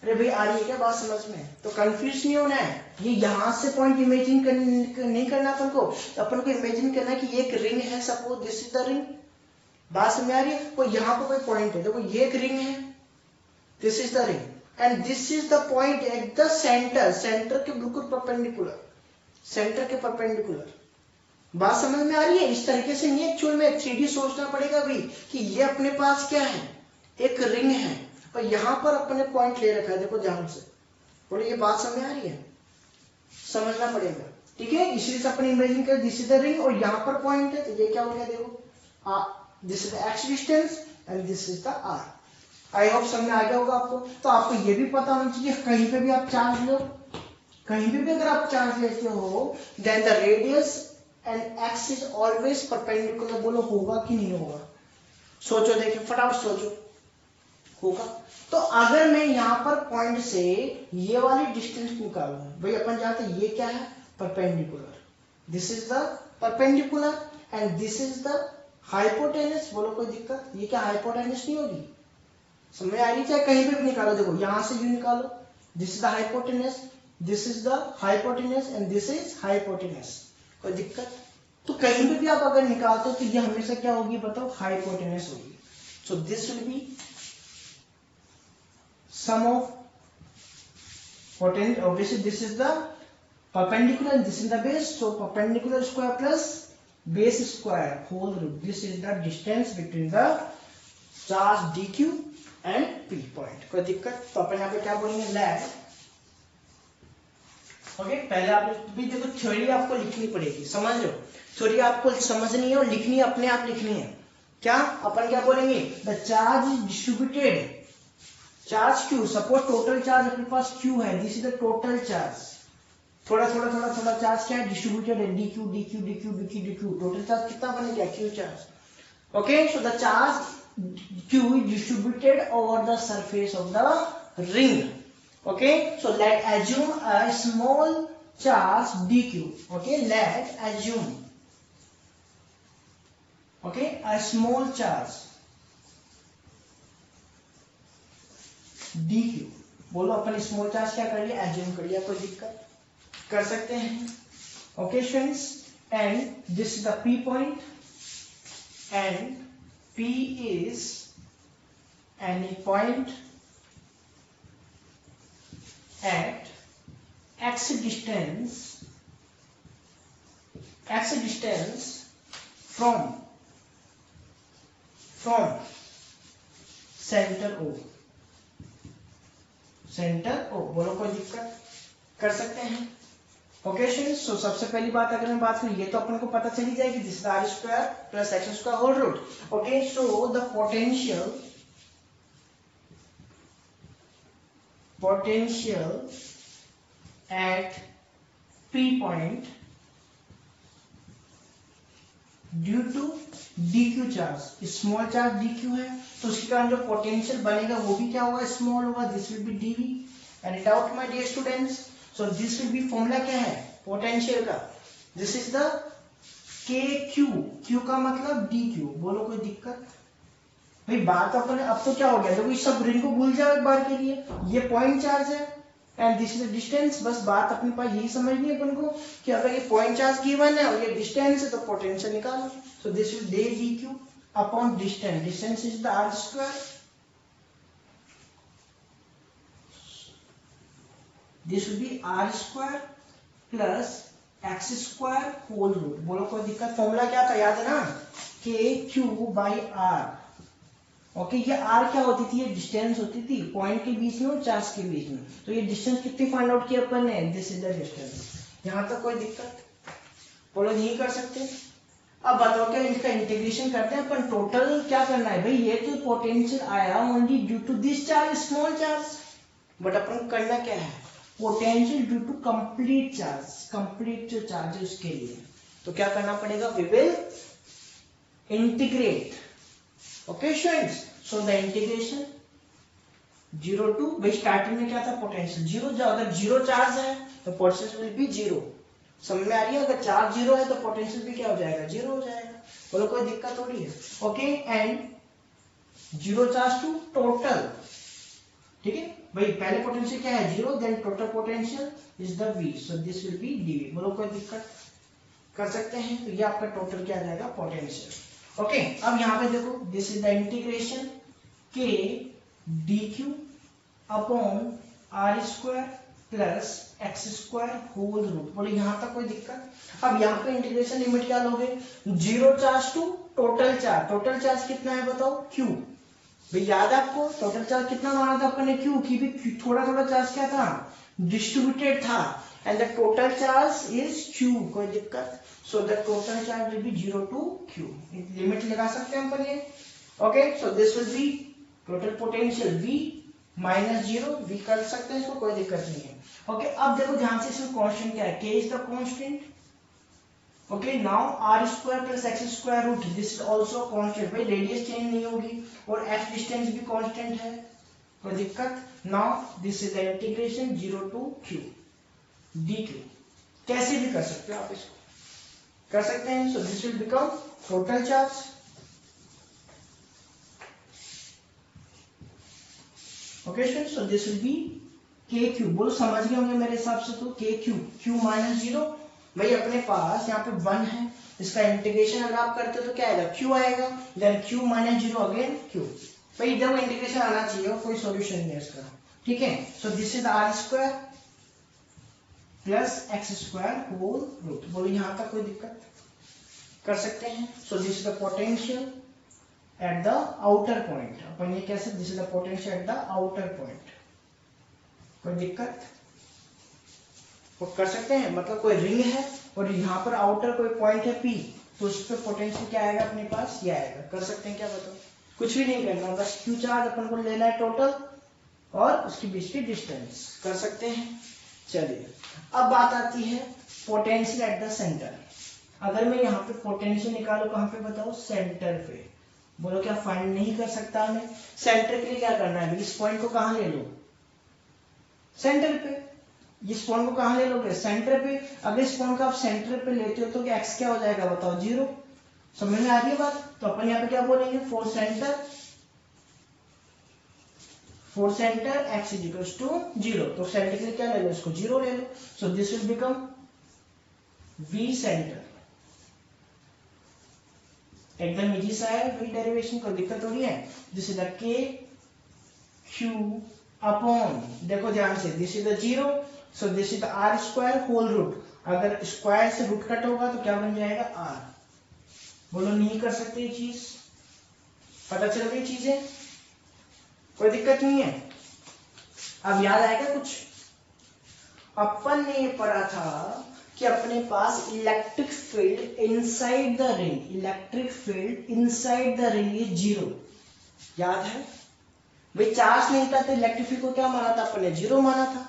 अरे भाई आ रही है क्या बात समझ में? तो कंफ्यूज नहीं होना है, ये यहाँ से पॉइंट इमेजिन नहीं करना अपन को, अपन को इमेजिन करना है कि ये एक रिंग है suppose, this is the ring. बात समझ आ रही है? कोई यहाँ पर कोई पॉइंट है, देखो ये एक रिंग है, this is the ring and this is the point at the centre, centre के बिल्कुल परपेंडिकुलर, सेंटर के परपेंडिकुलर। बात समझ में आ रही है? इस तरीके से नहीं, एक्चुअल में 3D सोचना पड़ेगा भाई कि ये अपने पास क्या है, एक रिंग है और यहाँ पर अपने पॉइंट ले रखा है, देखो ध्यान से, बोलो ये बात समझ आ रही है? समझना पड़ेगा, ठीक है। इसलिए अपने इमेजिन कर दिस इज द रिंग और यहाँ पर पॉइंट है, तो ये क्या हो गया देखो, this is the X distance and this is the R. I hope समझ में आ गया होगा आपको। तो आपको ये भी पता होना चाहिए कहीं पे भी आप चार्ज लो, कहीं भी अगर आप चार्ज लेते हो then the radius and X is always perpendicular. बोलो होगा कि नहीं होगा? सोचो, देखिए फटाफट सोचो, होगा। तो अगर मैं यहाँ पर पॉइंट से ये वाली डिस्टेंस निकालूं, भाई अपन जानते हैं ये क्या है, perpendicular, this is the perpendicular and this is the hypotenuse. बोलो कोई दिक्कत? ये क्या हाइपोटेनस नहीं होगी? समझ आ रही? चाहे कहीं पे भी निकालो, देखो यहाँ से यू निकालो, this is the hypotenuse, this is the hypotenuse and this is hypotenuse. कोई दिक्कत? तो कहीं पे भी आप अगर निकालते हो तो ये हमेशा क्या होगी बताओ, हाइपोटेनस होगी। सो this will B sum of potential, obviously this is the perpendicular and this is the base, so perpendicular square plus base square whole root, this is the distance between the charge dq and p point। कोई दिक्कत? तो अपन यहाँ पे क्या बोलेंगे, let, okay पहले आप भी देखो थ्योरी आपको लिखनी पड़ेगी, समझ लो, थ्योरी आपको समझनी है और लिखनी है, अपने आप लिखनी है। क्या अपन क्या बोलेंगे, the charge is distributed, charge q, suppose total charge अपने पास q है, this is the total charge, थोड़ा थोड़ा थोड़ा थोड़ा चार्ज क्या है, डिस्ट्रीब्यूटेड है, dq dq dq dq dq, total charge कितना बनेगा, q charge. Okay so the charge q is distributed over the surface of the ring। okay so let assume a small charge dq, okay let assume, okay a small charge dq। बोलो अपन small charge क्या कर लिया, assume कर लिया, कोई दिक्कत? कर सकते हैं। Okay friends, and this is the p point and p is any point at x distance from centre O, centre O। बोलो कोई दिक्कत? कर सकते हैं। ओके स्टूडेंट्स, सो सबसे पहली बात अगर मैं बात करूं, ये तो अपन को पता चली जाएगी, this is r square plus x square whole root. Okay so the potential at p point due to dq charge, small charge dq है तो उसके कारण जो पोटेंशियल बनेगा वो भी क्या होगा, स्मॉल होगा, this will be dv any doubt my dear students? So this will be formula क्या है पोटेंशियल का, this is the K Q, Q का मतलब डी क्यू। बोलो कोई दिक्कत भाई? बात अपने अब तो क्या हो गया, देखो इस सब रिंग को भूल जाओ एक बार के लिए, ये पॉइंट चार्ज है and this is the distance. बस बात अपने पास यही समझनी है अपन को कि अगर ये पॉइंट चार्ज गिवन है और ये डिस्टेंस है तो पोटेंशियल निकालो। So this will be D Q upon distance, distance is the R square, this will be R square plus X square whole root. बोलो कोई दिक्कत? फॉर्मूला क्या था याद है ना, के क्यू बाई आर। ओके, ये आर क्या होती थी, ये डिस्टेंस होती थी पॉइंट के बीच में और चार्ज के बीच में। तो ये डिस्टेंस कितनी फाइंड आउट की अपन ने, दिस इज द डिस्टेंस। यहां तक कोई दिक्कत? बोलो नहीं कर सकते? अब बताओ क्या इसका इंटीग्रेशन करते हैं अपन, टोटल क्या करना है भाई, ये तो पोटेंशियल आया only due to this charge, small charge, but अपन करना क्या है, potential due to complete charge, complete जो चार्ज है उसके लिए। तो क्या करना पड़ेगा, we will integrate. Okay students, so the integration 0 to, भाई स्टार्टिंग में क्या था पोटेंशियल 0, जो अगर 0 चार्ज है तो पोटेंशियल विल बी 0। समझ में आ रही है? अगर चार्ज 0 है तो पोटेंशियल भी क्या हो जाएगा, 0 हो जाएगा। बोलो कोई दिक्कत हो रही है? Okay, and 0 charge to total, ठीक है भाई, पहले पोटेंशियल क्या है 0, then total potential is the v, so this will be dv। बोलो कोई दिक्कत? कर सकते हैं? तो ये आपका टोटल क्या आ जाएगा, पोटेंशियल। ओके, अब यहाँ पे देखो, this is the integration K D Q upon R square plus X square whole root. बोले यहाँ तक कोई दिक्कत? अब यहाँ पे इंटीग्रेशन लिमिट क्या लोगे, 0 charge to total charge, total charge कितना है बताओ, क्यू। भाई याद है आपको टोटल चार्ज कितना माना था अपन ने, क्यू की भी थोड़ा थोड़ा चार्ज क्या था, डिस्ट्रीब्यूटेड था, and the total charge is Q. कोई दिक्कत? So the total charge will be 0 to Q. Limit लगा सकते हैं अपन ये। Okay, so this will be total potential v minus 0, v कर सकते हैं इसको, कोई दिक्कत नहीं है। ओके, अब देखो ध्यान से, इसमें कांस्टेंट क्या है, k is the constant. Okay, now R square plus X square root, this is also constant. भाई रेडियस चेंज नहीं होगी और f डिस्टेंस भी कांस्टेंट है, कोई दिक्कत? Now this is the integration 0 to q dq। कैसे भी कर सकते हो आप इसको, कर सकते हैं। So this will become total charge, okay students, so this will be K Q. बोलो समझ गए होंगे मेरे हिसाब से, तो के क्यू, क्यू माइनस 0, भाई अपने पास यहाँ पे 1 है, इसका इंटीग्रेशन अगर आप करते हो तो क्या आएगा, क्यू आएगा, then Q minus 0 again Q. भाई देखो इंटीग्रेशन आना चाहिए और कोई सॉल्यूशन नहीं है इसका, ठीक है। So this is R square plus X square whole root. बोलो यहाँ तक कोई दिक्कत? कर सकते हैं। So this is the potential at the outer point, अपन ये कैसे, this is the potential at the outer point. कोई दिक्कत? वो कर सकते हैं, मतलब कोई रिंग है और यहाँ पर आउटर कोई पॉइंट है P, तो उस पर पोटेंशियल क्या आएगा अपने पास, ये आएगा। कर सकते हैं क्या, बताओ? कुछ भी नहीं करना, बस क्यू चार्ज अपन को लेना है टोटल और उसके बीच की डिस्टेंस। कर सकते हैं। चलिए, अब बात आती है पोटेंशियल एट द सेंटर। अगर मैं यहाँ पे पोटेंशियल निकालू कहाँ पे बताओ, सेंटर पे। बोलो क्या फाइंड नहीं कर सकता मैं? सेंटर के लिए क्या करना है, इस पॉइंट को कहाँ ले लो, सेंटर पे। इस पॉइंट को कहाँ ले लोगे, सेंटर पे। अगर इस पॉइंट को आप सेंटर पे लेते हो तो क्या एक्स क्या हो जाएगा बताओ, 0। समझ में आ रही है बात? तो अपन यहाँ पे क्या बोलेंगे, for centre x is equal to 0। तो सेंटर के लिए क्या ले लो, इसको 0 ले लो। So this will become v centre. एकदम इजी सा है भाई, डेरिवेशन को दिक्कत हो रही है। This is the K Q upon, देखो ध्यान से, this is the 0, so this is the R square whole root. अगर स्क्वायर से रूट कट होगा तो क्या बन जाएगा, r। बोलो नहीं कर सकते ये चीज, पता चल रही चीजें, कोई दिक्कत नहीं है। अब याद आएगा कुछ, अपन ने ये पढ़ा था कि अपने पास electric field inside the ring, electric field inside the ring is 0। याद है भाई, चार्ज नहीं था तो इलेक्ट्रिक फील्ड को क्या माना था अपन ने, 0 माना था।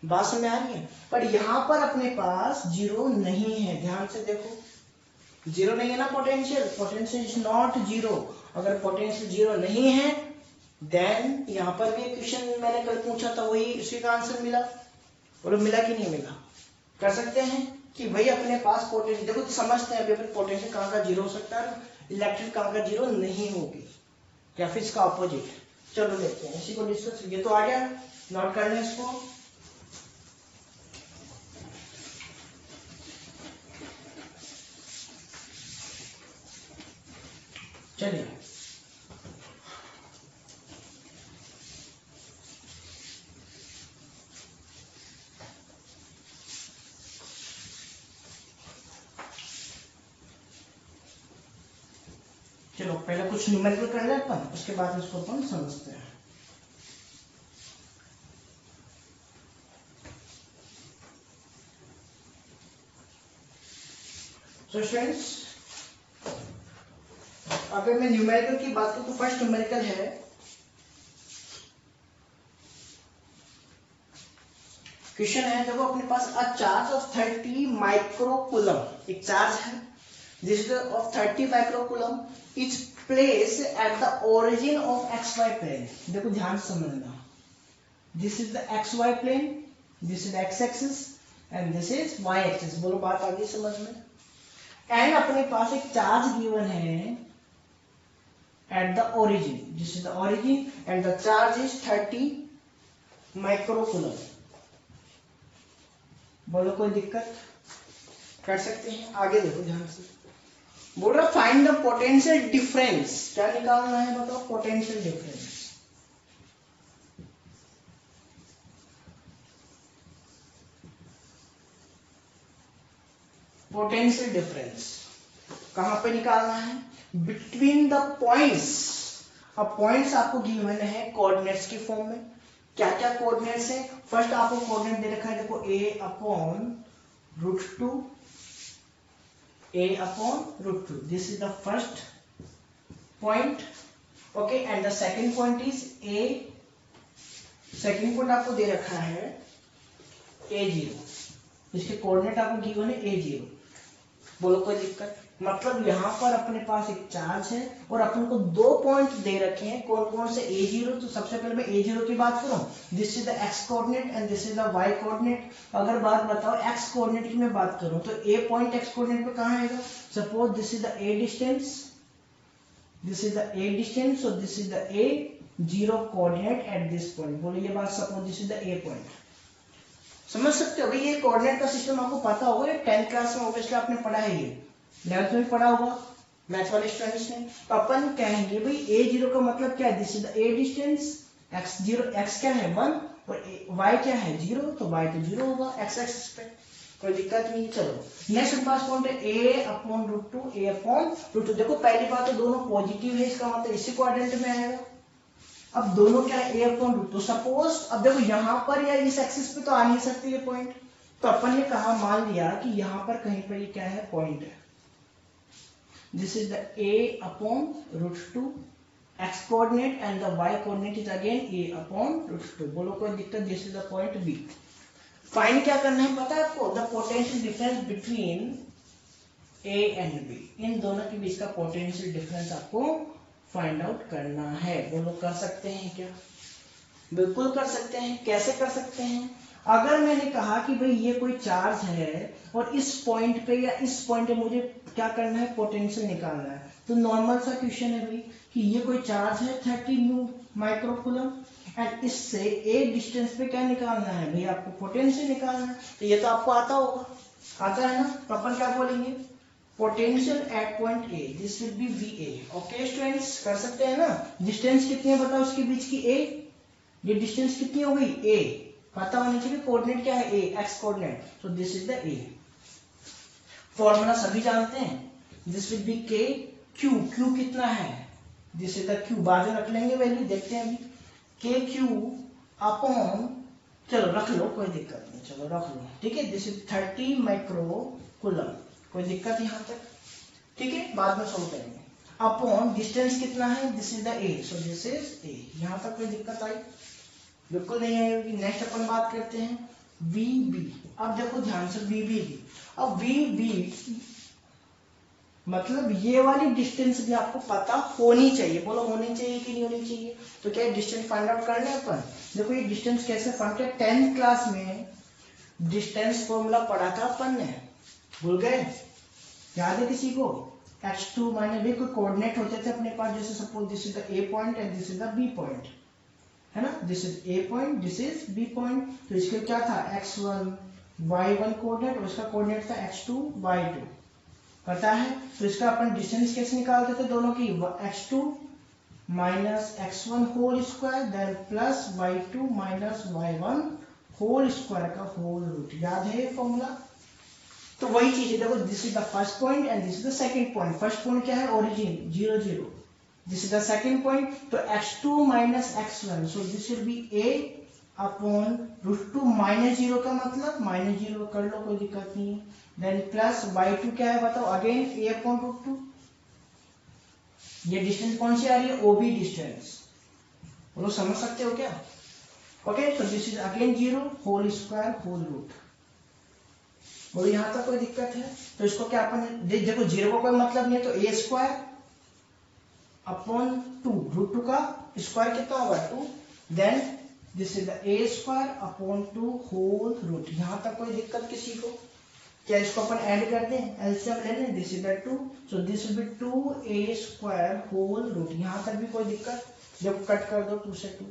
बात समझ में आ रही है? पर यहां पर अपने पास 0 नहीं है, ध्यान से देखो, 0 नहीं है ना पोटेंशियल, पोटेंशियल इज नॉट 0। अगर पोटेंशियल 0 नहीं है देन यहाँ पर भी एक क्वेश्चन मैंने कल पूछा था, वही उसी का आंसर मिला। बोलो मिला कि नहीं मिला? कर सकते हैं कि भाई अपने पास पोटेंशियल, देखो तो समझते हैं अभी अपने पोटेंशियल कहाँ का जीरो हो सकता है, इलेक्ट्रिक कहाँ का जीरो नहीं होगी, या फिर इसका ऑपोजिट। चलो देखते हैं इसी को डिस्कस। ये तो आ गया, नोट कर लें इसको। चलिए चलो पहले कुछ न्यूमेरिकल कर ले अपन, उसके बाद इसको अपन समझते हैं। सो स्टूडेंट्स, अगर मैं न्यूमेरिकल की बात करूं तो फर्स्ट न्यूमेरिकल है, क्वेश्चन है देखो अपने पास, अ चार्ज ऑफ 30 माइक्रोकूलम, एक चार्ज है this is of 30 microcoulomb is place at the origin of X Y plane. देखो ध्यान से समझना, this is the X Y plane, this is X axis and this is Y axis. बोलो बात आ गई समझ में? एंड अपने पास एक चार्ज गिवन है at the origin, this is the origin and the charge is 30 microcoulomb। बोलो कोई दिक्कत? कर सकते हैं। आगे देखो ध्यान से, बोल रहा फाइंड द पोटेंशियल डिफरेंस। क्या निकालना है बताओ? Potential difference. पोटेंशियल डिफरेंस कहां पे निकालना है? Between the points. अब पॉइंट्स आपको गिवन है कोऑर्डिनेट्स की फॉर्म में। क्या क्या कोऑर्डिनेट्स है? फर्स्ट आपको कोऑर्डिनेट दे रखा है, देखो a/√2, a/√2, this is the first point, okay. And the second point is a, second point आपको दे रखा है a0, इसके कोऑर्डिनेट आपको गिवन है a0। बोलो कोई दिक्कत? मतलब यहाँ पर अपने पास एक चार्ज है और अपन को दो पॉइंट दे रखे हैं, कौन कौन से? a0। तो सबसे पहले मैं a0 की बात करूं, this is the x coordinate and this is the y coordinate. अगर बात बताओ x कोऑर्डिनेट की मैं बात करूं तो a पॉइंट x कोऑर्डिनेट पे कहां आएगा? Suppose this is the a distance, this is the a distance, so this is the a0 coordinate eight this point. बोलो ये बात, suppose this is the a point. समझ सकते हो भाई? ये कोऑर्डिनेट का सिस्टम आपको पता होगा, 10th क्लास में ऑब्वियसली आपने पढ़ा है, ये 11th में पढ़ा होगा मैथ वाले स्टूडेंट्स ने। तो अपन कहेंगे भाई a0 का मतलब क्या है? This is the a distance, x0, x क्या है 1 और y क्या है 0, तो y तो 0 होगा x एक्सिस पे, कोई दिक्कत नहीं। चलो नेक्स्ट पास पॉइंट है a/√2, a/√2। देखो पहली बात तो दोनों पॉजिटिव है, इसका मतलब इसी क्वाड्रेंट में आएगा। अब दोनों क्या है a/√2, तो सपोज अब देखो यहाँ पर या इस एक्सिस पे तो आ नहीं सकते ये पॉइंट, तो अपन ने कहा मान लिया कि यहाँ पर कहीं पर ये क्या है पॉइंट है, this is the a/√2 x coordinate and the y coordinate is again a/√2। बोलो कोई दिक्कत? This is the point b। Find क्या करना है पता है आपको? The potential difference between a and b, इन दोनों के बीच का पोटेंशियल डिफरेंस आपको फाइंड आउट करना है। बोलो कर सकते हैं क्या? बिल्कुल कर सकते हैं। कैसे कर सकते हैं? अगर मैंने कहा कि भाई ये कोई चार्ज है और इस पॉइंट पे या इस पॉइंट पे मुझे क्या करना है? पोटेंशियल निकालना है। तो नॉर्मल सा क्वेश्चन है भाई कि ये कोई चार्ज है 30 माइक्रोकूलम एंड इससे a डिस्टेंस पे क्या निकालना है भाई? आपको पोटेंशियल निकालना है। तो ये तो आपको आता होगा, आता है ना? तो अपन क्या बोलेंगे? Potential at point A, this will B VA। Okay students, कर सकते हैं ना? डिस्टेंस कितनी है बताओ उसके बीच की? A। ये डिस्टेंस कितनी हो गई? A। पता होनी चाहिए कोऑर्डिनेट क्या है? A, x coordinate, so this is the A। Formula सभी जानते हैं, this will be K Q। Q कितना है? दिस इज द Q, बाद में रख लेंगे वैल्यू, देखते हैं अभी। KQ अपॉन, चलो रख लो कोई दिक्कत नहीं, चलो रख लो, ठीक है। दिस इज 30 माइक्रोकूलम, कोई दिक्कत यहाँ तक? ठीक है, बाद में सोल्व करेंगे। अपॉन डिस्टेंस कितना है? This is the A, so this is A। यहाँ तक कोई दिक्कत आई? बिल्कुल नहीं आएगी। नेक्स्ट अपन बात करते हैं VB। अब देखो ध्यान से VB, अब VB मतलब ये वाली डिस्टेंस भी आपको पता होनी चाहिए। बोलो होनी चाहिए कि नहीं होनी चाहिए? तो क्या डिस्टेंस फाइंड आउट करने अपन। देखो ये डिस्टेंस कैसे फाइंड किया, 10th क्लास में डिस्टेंस फॉर्मूला पढ़ा था अपन ने, भूल गए? याद है किसी को? x2 माइनस भी कोई कोऑर्डिनेट होते थे अपने पास, जैसे suppose this is the a point and this is the b point, है ना? This is a point, this is b point. तो इसके क्या था, x1 y1 कोऑर्डिनेट और इसका कोऑर्डिनेट था x2 y2, पता है? तो इसका अपन डिस्टेंस कैसे निकालते थे दोनों की, x2 minus x1 whole square then plus y2 minus y1 whole square का होल रूट। याद है ये फॉर्मूला? तो वही चीज है, देखो this is the first point and this is the second point. First point क्या है, origin 0 0, this is the second point. तो x2 minus x1, so this will be a upon √2 minus 0 का मतलब माइनस 0 कर लो, कोई दिक्कत नहीं है। देन प्लस y2 क्या है बताओ, अगेन a अपॉन √2। ये डिस्टेंस कौन सी आ रही है, OB डिस्टेंस, बोलो समझ सकते हो क्या? ओके, तो this is again 0 whole square whole root. बोलो यहां तक कोई दिक्कत है? तो इसको क्या अपन देखो, 0 का कोई मतलब नहीं है, तो a स्क्वायर अपॉन 2, √2 का स्क्वायर कितना होगा 2, then this is the a square upon 2 whole root. यहां तक कोई दिक्कत किसी को? क्या इसको अपन ऐड कर दें, एलसीएम ले लें, this is the 2, so this will be 2a square whole root. यहां तक भी कोई दिक्कत? जब कट कर दो 2 से 2,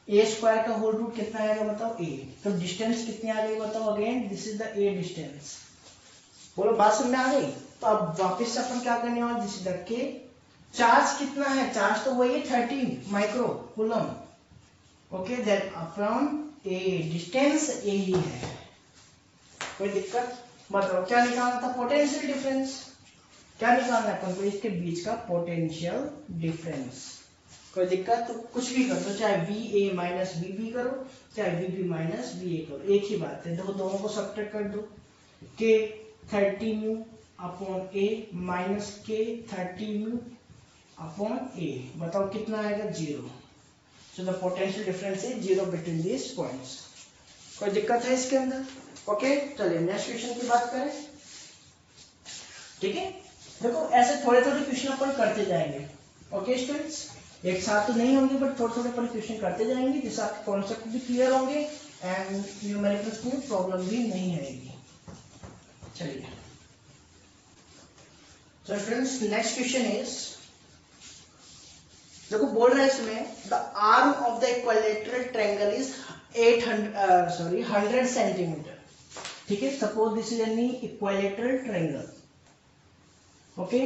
a स्क्वायर का होल रूट कितना आएगा बताओ, a। तो डिस्टेंस कितनी आ गई बताओ, again this is the a distance. बोलो बात समझ में आ गई? तो अब वापस से अपन क्या करने वाले, this is the k। Charge कितना है, चार्ज तो वही है 30 micro coulomb. Okay, then upon a, distance a ही है, कोई दिक्कत? बताओ क्या निकालना था, पोटेंशियल डिफरेंस। क्या निकालना है अपन को, इसके बीच का पोटेंशियल डिफरेंस। कोई दिक्कत? तो कुछ भी कर दो, चाहे VA माइनस VB करो, चाहे VB माइनस VA करो, एक ही बात है। देखो दोनों को सब्ट्रैक्ट कर दो, K 30 mu upon A minus K 30 mu upon A, बताओ कितना आएगा, 0। सो the potential difference is 0 between these points. कोई दिक्कत है इसके अंदर? ओके, चलिए नेक्स्ट क्वेश्चन की बात करें। ठीक है, देखो ऐसे थोड़े थोड़े क्वेश्चन अपन करते जाएंगे। ओके स्टूडेंट्स, एक साथ तो नहीं होंगे बट थोड़े थोड़े अपन क्वेश्चन करते जाएंगे, जिससे आपके कॉन्सेप्ट भी क्लियर होंगे एंड न्यूमेरिकल्स में प्रॉब्लम भी नहीं आएगी। चलिए, so students next question is, देखो बोल रहा है इसमें, the arm of the equilateral triangle is 100 centimetre. ठीक है, suppose this is any equilateral triangle, okay,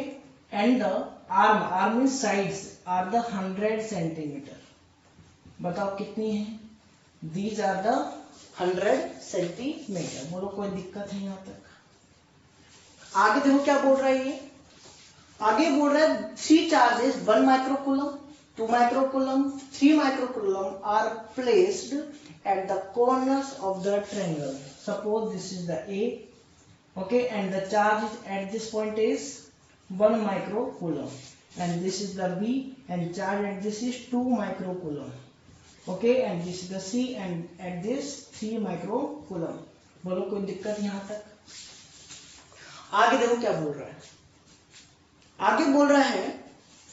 and the arm means sides are the 100 centimetre. बताओ कितनी है, दीज आर द 100 सेंटीमीटर। बोलो कोई दिक्कत है यहाँ तक? आगे देखो क्या बोल रहा है ये, आगे बोल रहा है 3 charges 1 microcoulomb 2 microcoulomb 3 microcoulomb are placed at the corners of the triangle. Suppose this is the A, okay, and the charge is at this point is 1 microcoulomb, and this is the B, and charge at this is 2 microcoulomb, okay, and this is the C, and at this 3 microcoulomb. बोलो कोई दिक्कत यहाँ तक? आगे देखो क्या बोल रहा है, आगे बोल रहा है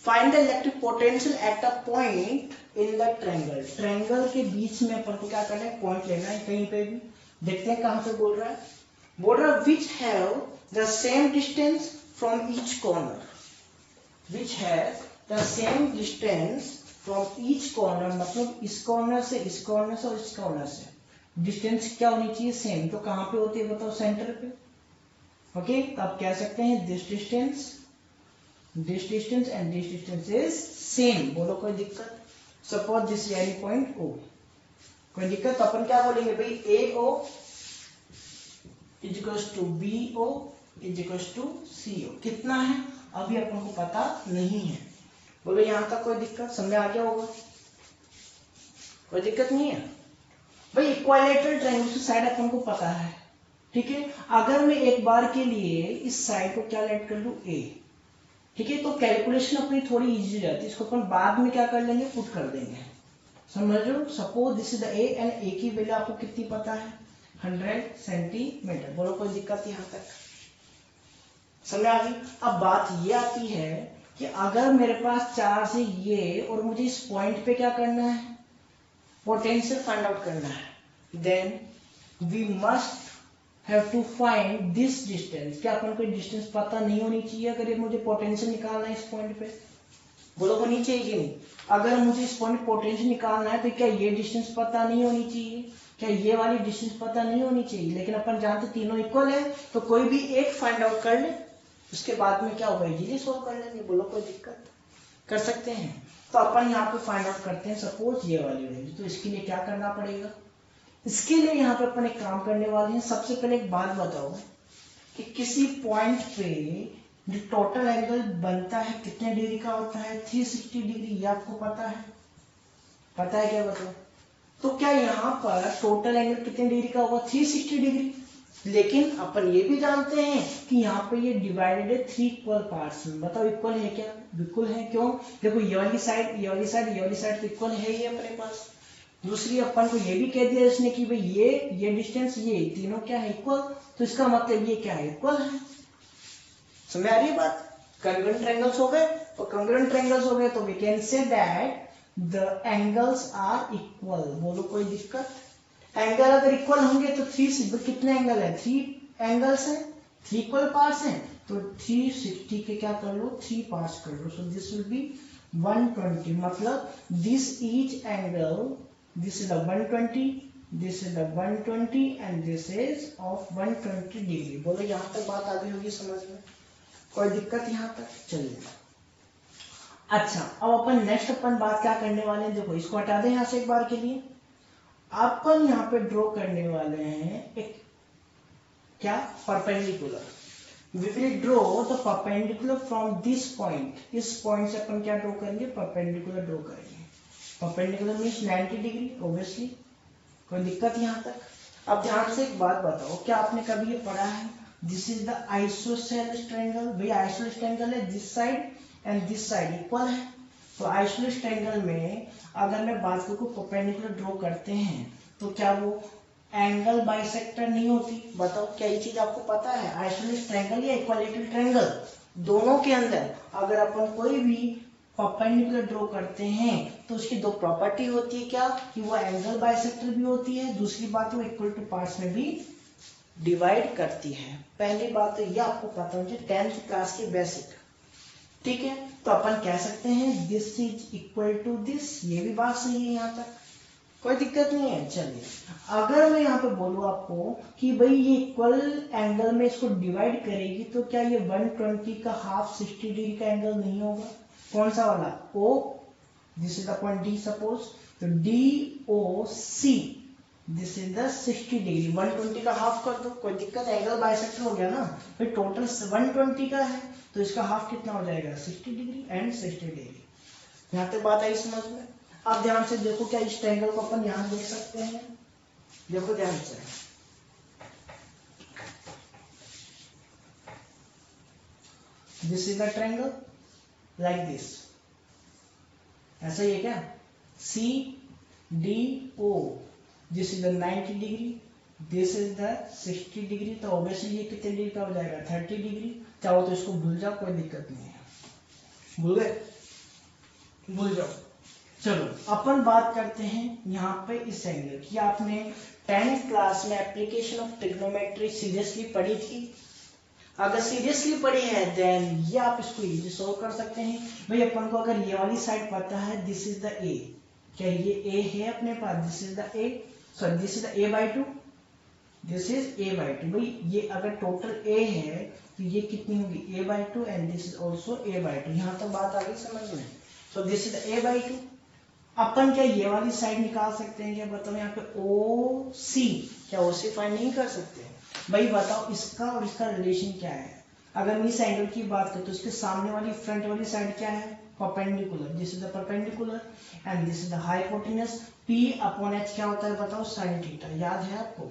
find the electric potential at a point in the triangle. Triangle के बीच में अपन को क्या करना है, पॉइंट लेना है कहीं पे भी। देखते हैं कहां से बोल रहा है, बोल रहा है which have the same distance from each corner, which have the same distance from each corner, मतलब इस कॉर्नर से इस कॉर्नर से और इस कॉर्नर से डिस्टेंस क्या होनी चाहिए, सेम। तो कहां पे होती है बताओ, सेंटर पे। ओके, तो आप कह सकते हैं this distance and this distance is same। बोलो कोई दिक्कत? Suppose this any point O, कोई दिक्कत? तो अपन क्या बोलेंगे भाई, AO is equals to BO is equals to CO। कितना है अभी अपन को पता नहीं है। बोलो यहां तक कोई दिक्कत, समझ आ गया होगा? कोई दिक्कत नहीं है भाई। इक्विलैटरल ट्रायंगल की साइड अपन को पता है, ठीक है। अगर मैं एक बार के लिए इस साइड को क्या लेट कर लूं, A, ठीक है, तो कैलकुलेशन अपनी थोड़ी इजी हो जाती है, इसको अपन बाद में क्या कर लेंगे, पुट कर देंगे, समझ लो। Suppose this is the A and A की वैल्यू आपको कितनी पता है, 100 सेंटीमीटर। बोलो कोई दिक्कत यहाँ तक? समझ आ गई। अब बात ये आती है कि अगर मेरे पास चार्ज है ये और मुझे इस पॉइंट पे क्या करना है, पोटेंशियल फाइंड आउट करना है, then we must have to find this distance. क्या अपन को डिस्टेंस पता नहीं होनी चाहिए अगर ये मुझे पोटेंशियल निकालना है इस पॉइंट पे? बोलो होनी चाहिए कि नहीं? अगर मुझे इस पॉइंट पोटेंशियल निकालना है तो क्या ये डिस्टेंस पता नहीं होनी चाहिए? क्या ये वाली डिस्टेंस पता नहीं होनी चाहिए? लेकिन अपन जानते तीनों इक्वल है, तो कोई भी एक फाइंड आउट कर ले, उसके बाद में क्या होगा, इजीली सोल्व कर लेंगे। बोलो कोई दिक्कत? कर सकते हैं। तो अपन यहाँ पे फाइंड आउट करते हैं सपोज ये वाली वैल्यू। तो इसके लिए क्या करना पड़ेगा? इसके लिए यहाँ पे अपन एक काम करने वाले हैं। सबसे पहले एक बात बताओ कि किसी पॉइंट पे जो टोटल एंगल बनता है कितने डिग्री का होता है? 360 डिग्री। ये आपको पता है? पता है क्या? बताओ। तो क्या यहाँ पर टोटल एंगल कितने डिग्री का होगा? 360 डिग्री। लेकिन अपन ये भी जानते हैं कि यहाँ पे ये डिवाइडेड है 3 इक्वल पार्ट्स में। बताओ इक्वल है क्या? बिल्कुल है। क्यों? देखो ये वाली साइड, ये वाली साइड, ये वाली साइड तो इक्वल है ही अपने पास। दूसरी अपन को ये भी कह दिया इसने कि भाई ये डिस्टेंस, ये तीनों क्या है? इक्वल। तो इसका मतलब ये क्या है? इक्वल है। समझ आ रही है बात? कॉन्ग्रुएंट ट्रायंगल्स हो गए, और कॉन्ग्रुएंट ट्रायंगल्स हो गए तो we can say that the angles are equal. बोलो कोई दिक्कत? एंगल अगर इक्वल होंगे तो 3 कितने एंगल है? 3 एंगल्स हैं, 3 इक्वल पार्ट्स हैं, तो 360 के क्या कर लो? 3 पार्ट्स कर लो। So this will be 120। मतलब this each angle, this is the 120, this is the 120 and this is of 120 degree. बोलो यहाँ तक बात आ गई होगी समझ में? कोई दिक्कत यहाँ तक? चलिए अच्छा, अब अपन नेक्स्ट अपन बात क्या करने वाले हैं? देखो इसको हटा दें यहाँ से एक बार के लिए। अपन यहाँ पे ड्रॉ करने वाले हैं एक क्या? Perpendicular. We will draw the perpendicular from this point। इस पॉइंट से अपन क्या ड्रॉ करेंगे? परपेंडिकुलर ड्रॉ करेंगे। Perpendicular means 90 degree obviously. कोई दिक्कत यहाँ तक? अब ध्यान से एक बात बताओ, क्या आपने कभी ये पढ़ा है this is the isosceles triangle? भाई आइसोसेलेस ट्रायंगल है, this side and this side equal है। तो आइसोसेलेस ट्रायंगल में अगर मैं बात को परपेंडिकुलर ड्रॉ करते हैं तो क्या वो एंगल बाइसेक्टर नहीं होती? बताओ क्या ये चीज आपको पता है? आइसोसेलेस ट्रायंगल या इक्विलैटरल ट्रायंगल, दोनों के अंदर अगर अपन कोई भी परपेंडिकुलर ड्रॉ करते हैं तो उसकी दो प्रॉपर्टी होती है। क्या? कि वो एंगल बाइसेक्टर भी होती है, दूसरी बात वो इक्वल टू पार्ट्स में भी डिवाइड करती है। पहली बात तो ये आपको पता होनी चाहिए, 10th क्लास की बेसिक। ठीक है, तो अपन कह सकते हैं this is equal to this. ये भी बात सही है यहाँ तक, कोई दिक्कत नहीं है। चलिए अगर मैं यहाँ पे बोलूँ आपको कि भाई ये इक्वल एंगल में इसको डिवाइड करेगी तो क्या ये 120 का हाफ 60 डिग्री का एंगल नहीं होगा? कौन सा वाला? O, this is the point D suppose, तो DOC this is the 60 degree. 120 का हाफ कर दो, कोई दिक्कत? एंगल बाइसेक्टर हो गया ना। फिर टोटल 120 का है तो इसका हाफ कितना हो जाएगा? 60 डिग्री एंड 60 डिग्री। यहाँ तक बात आई समझ में? अब ध्यान से देखो, क्या इस ट्रायंगल को अपन यहाँ देख सकते हैं? देखो ध्यान से, this is the triangle like this. ऐसा ही है क्या? CDO, this is the 90 degree, this is the 60 degree. तो ऑब्वियसली ये कितने डिग्री का हो जाएगा? 30 डिग्री। चाहो तो इसको भूल जाओ, कोई दिक्कत नहीं है। भूल गए? भूल जाओ। चलो अपन बात करते हैं यहाँ पे इस एंगल की। आपने 10th क्लास में एप्लीकेशन ऑफ ट्रिग्नोमेट्री सीरियसली पढ़ी थी? अगर सीरियसली पढ़ी है देन ये आप इसको इजी सोल्व कर सकते हैं। भाई अपन को अगर ये वाली साइड पता है दिस इज द A, क्या ये A है अपने पास? This is the A, sorry this is the A/2, this is A/2। भाई ये अगर टोटल A है तो ये कितनी होगी? A/2 and this is also A/2। यहाँ तक बात आ गई समझ में? सो दिस इज द A/2। अपन क्या ये वाली साइड निकाल सकते हैं क्या? बताओ यहाँ पे OC, क्या OC फाइंड नहीं कर सकते? भाई बताओ इसका और इसका रिलेशन क्या है? अगर मैं इस एंगल की बात करूं तो इसके सामने वाली फ्रंट वाली साइड क्या है? Perpendicular. This is the perpendicular and this is the hypotenuse. P/H क्या होता है बताओ? Sine theta. याद है आपको?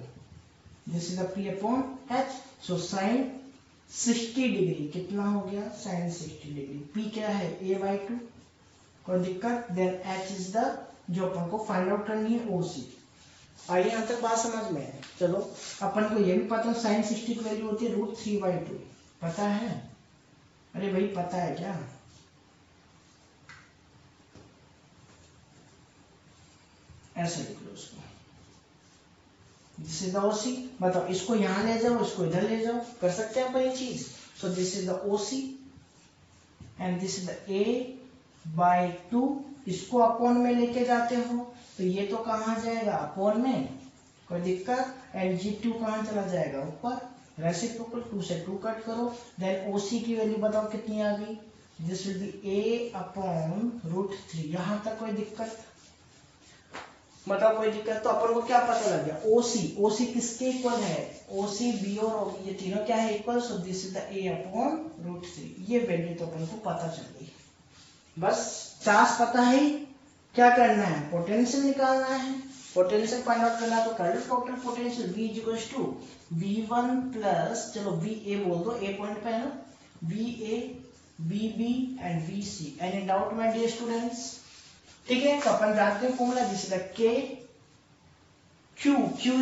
This is the P/H। So sine 60 degree कितना हो गया? Sign 60 degree. P क्या है? A/2। कोई दिक्कत? देन H इज द जो अपन को फाइंड आउट करनी है OC। आइए यहाँ तक बात समझ में है? चलो अपन को ये भी पता है साइन 60 की वैल्यू होती है √3/2, पता है? अरे भाई पता है क्या, ऐसे लिख लो उसको, दिस इज द ओसी। बताओ इसको यहां ले जाओ, इसको इधर ले जाओ, कर सकते हैं अपन ये चीज। सो this is the OC and this is the A by 2। इसको अपॉन में लेके जाते हो तो ये तो कहाँ जाएगा, अपॉन में, कोई दिक्कत। एंड G2 कहाँ चला जाएगा, ऊपर। रेसिप्रोकल, 2 से 2 कट करो। देन OC की वैल्यू बताओ कितनी आ गई, this will be A upon √3। यहां तक कोई दिक्कत, मतलब कोई दिक्कत। तो अपन को क्या पता लग गया, OC किसके इक्वल है, OC B और ये तीनों क्या है, equal. So this is the A upon √3। ये वैल्यू तो अपन को पता चल गई। बस चार्ज पता है, क्या करना है, पोटेंशियल निकालना है। पोटेंशियल फाइंड आउट करना है तो कर लो total potential. V equals to V1 plus, चलो VA बोल दो, A पॉइंट पे है ना, VA VB and VC। Any doubt my dear students? ठीक है, तो अपन जानते हैं formula, this is the K, Q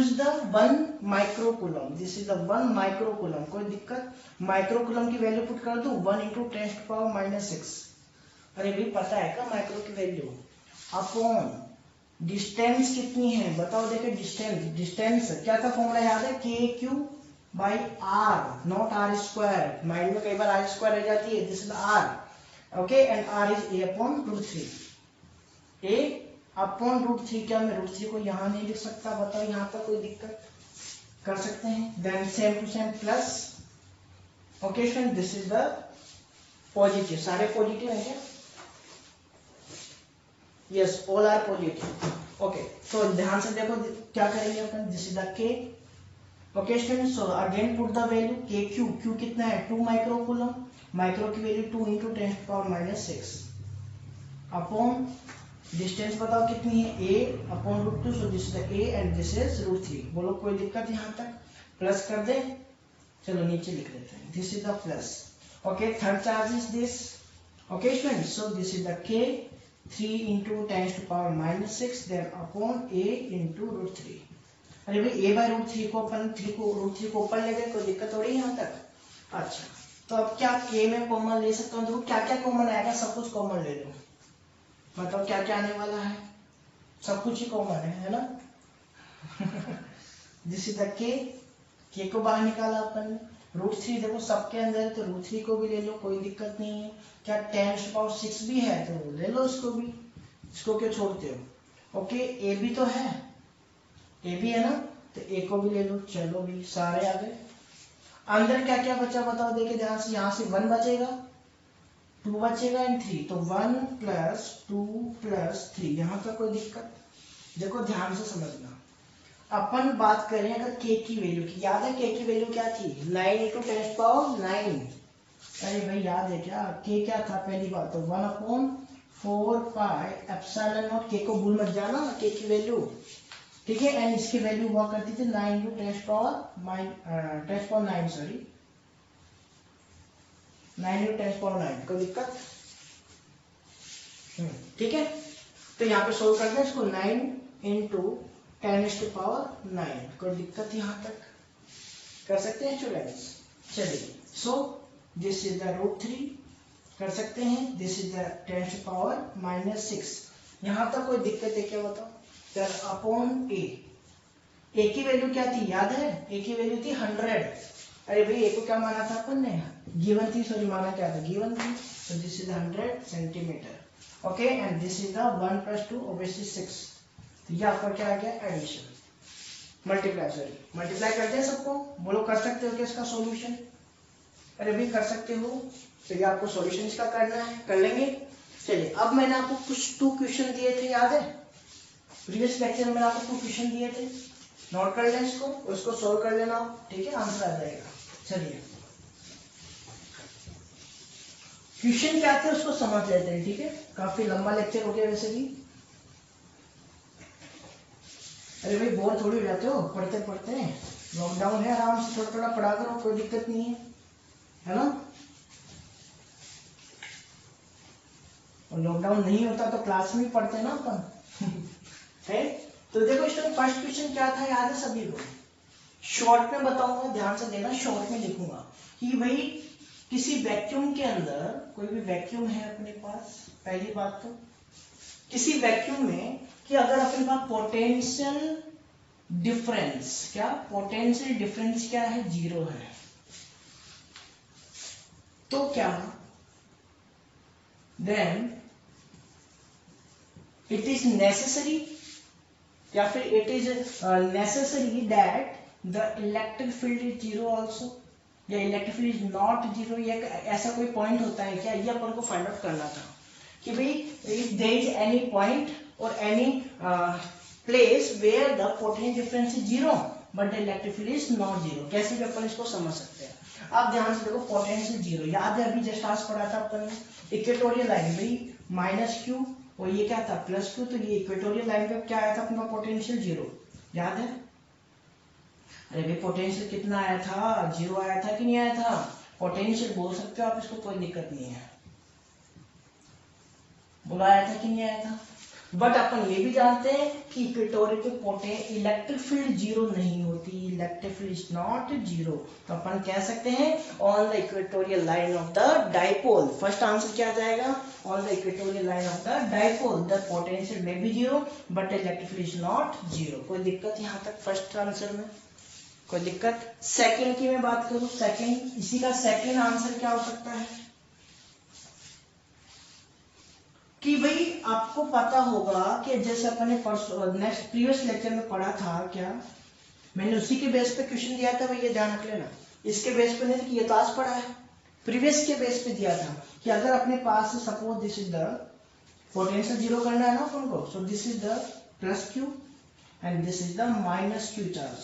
is the 1 microcoulomb, this is the 1 microcoulomb. कोई दिक्कत, माइक्रोकूलम की वैल्यू पुट कर दो 1 × 10⁻⁻⁶। अरे भाई पता है क्या माइक्रो की वैल्यू, अपॉन डिस्टेंस कितनी है बताओ। देखो डिस्टेंस क्या था, फॉर्मूला याद है, KQ by R, not R²। Mind में कई बार R² रह जाती है, this is R, okay. And R is A upon √3। A upon √3, क्या मैं √3 को यहाँ नहीं लिख सकता, बताओ यहाँ पर कोई दिक्कत, कर सकते हैं। Then same to same plus, okay friend, this is the positive, सारे पॉजिटिव है क्या, yes all are positive, okay. तो ध्यान से देखो क्या करेंगे अपन, this is the K, okay student. So again put the value Q कितना है, 2 माइक्रोकूलम, माइक्रो की वैल्यू 2 × 10⁻⁶ अपॉन डिस्टेंस बताओ कितनी है, A upon √2। So this is the A and this is √3। बोलो कोई दिक्कत यहाँ तक, प्लस कर दे, चलो नीचे लिख देते हैं, this is the plus, okay. Third charge is this, okay student. So this is the K 3 × 10⁻⁻⁶ then upon A × √3। अरे भाई A बाई √3 को अपन √3 को ऊपर ले गए, कोई दिक्कत हो रही है यहाँ तक। अच्छा, तो अब क्या K में कॉमन ले सकता हूँ, देखो क्या क्या कॉमन आएगा, सब कुछ कॉमन ले लो, मतलब क्या क्या आने वाला है, सब कुछ ही कॉमन है ना। दिस इज द K को बाहर निकाला अपन ने, √3 देखो सबके अंदर है तो √3 को भी ले लो, कोई दिक्कत नहीं है। क्या 10⁻⁶ भी है तो ले लो इसको भी, इसको क्यों छोड़ते हो, ओके। A भी तो है, A भी है ना, तो A को भी ले लो, चलो भी सारे आ गए। अंदर क्या क्या बचा बताओ, देखे ध्यान से, यहाँ से 1 बचेगा, 2 बचेगा एंड 3, तो 1 + 2 + 3, यहाँ पर कोई दिक्कत, देखो ध्यान से समझना। अपन बात करें अगर K की वैल्यू की, याद है K की वैल्यू क्या थी, 9 × 10⁹। अरे भाई याद है क्या, K क्या था, पहली बात तो 1/4πε0। K को भूल मत जाना, K की वैल्यू, ठीक है। एंड इसकी वैल्यू हुआ करती थी 9 × 10⁻9, सॉरी 9 × 10⁻9, कोई दिक्कत, ठीक है। तो यहाँ पे सोल्व करते हैं इसको, 9 × 10⁻9, कोई दिक्कत यहाँ तक, कर सकते हैं स्टूडेंट्स। चलिए, सो दिस इज द √3, कर सकते हैं, दिस इज द 10⁻⁻⁶। यहाँ तक कोई दिक्कत है क्या बताओ। फिर अपॉन A की वैल्यू क्या थी याद है, A की वैल्यू थी 100। अरे भाई A को क्या माना था अपन ने, गिवन थी, सॉरी माना क्या था, गिवन थी। सो this is 100 centimetre, okay. And this is the 1 + 2 obviously 6। तो ये आपका क्या आ गया, एडिशन, मल्टीप्लाई, सॉरी मल्टीप्लाई करते हैं सबको, बोलो कर सकते हो क्या इसका सॉल्यूशन, अरे भी कर सकते हो। तो ये आपको सॉल्यूशन इसका करना है, कर लेंगे। चलिए, अब मैंने आपको कुछ 2 क्वेश्चन दिए थे, याद है प्रीवियस लेक्चर में मैंने आपको 2 क्वेश्चन दिए थे, नोट कर लें इसको, उसको सोल्व कर लेना, ठीक है, आंसर आ जाएगा। चलिए क्वेश्चन क्या थे उसको समझ लेते हैं, ठीक है, काफी लंबा लेक्चर हो गया वैसे भी। अरे भाई बोर थोड़ी हो जाते हो पढ़ते पढ़ते, लॉकडाउन है, आराम से थोड़ा थोड़ा पढ़ा करो, कोई दिक्कत नहीं है ना। और लॉकडाउन नहीं होता तो क्लास में पढ़ते ना अपन। है, तो देखो स्टूडेंट फर्स्ट क्वेश्चन क्या था याद है सभी को, शॉर्ट में बताऊंगा, ध्यान से देना, शॉर्ट में लिखूंगा कि भाई किसी वैक्यूम के अंदर, कोई भी वैक्यूम है अपने पास, पहली बात तो किसी वैक्यूम में कि अगर अपने पास पोटेंशियल डिफरेंस, क्या पोटेंशियल डिफरेंस क्या है, 0 है, तो क्या देन इट इज नेसेसरी, या फिर it is necessary that the electric field is 0 also, या इलेक्ट्रिक फील्ड इज नॉट 0, या ऐसा कोई पॉइंट होता है क्या, ये अपन को फाइंड आउट करना था कि भाई if there is any point और any place where the potential difference is 0 but the electric field is not 0, कैसे भी अपन इसको समझ सकते हैं। आप ध्यान से देखो, पोटेंशियल 0, याद है अभी जस्ट आज पढ़ा था अपन ने, इक्वेटोरियल लाइन भाई -q और ये क्या था +q, तो ये इक्वेटोरियल लाइन पे क्या आया था अपना पोटेंशियल 0, याद है। अरे भाई पोटेंशियल कितना आया था, 0 आया था कि नहीं आया था, पोटेंशियल बोल सकते हो आप इसको, कोई दिक्कत नहीं है, बोला आया था कि नहीं आया था। बट अपन ये भी जानते हैं कि इक्वेटोरियल पे इलेक्ट्रिक फील्ड 0 नहीं होती, इलेक्ट्रिक फील्ड इज नॉट 0, तो अपन कह सकते हैं on the equatorial line of the dipole, first answer क्या आ जाएगा, on the equatorial line of the dipole the potential may be 0 but electric field is not 0। कोई दिक्कत यहाँ तक फर्स्ट आंसर में, कोई दिक्कत। सेकंड की मैं बात करूं, सेकंड, इसी का सेकंड आंसर क्या हो सकता है कि भाई आपको पता होगा कि जैसे अपने नेक्स्ट प्रीवियस लेक्चर में पढ़ा था, क्या मैंने उसी के बेस पे क्वेश्चन दिया था, भाई ये ध्यान रख लेना, इसके बेस पे नहीं कि ये तो आज पढ़ा है, प्रीवियस के बेस पे दिया था कि अगर अपने पास suppose this is the potential 0 करना है ना अपन को, so this is the +q and this is the -q charge,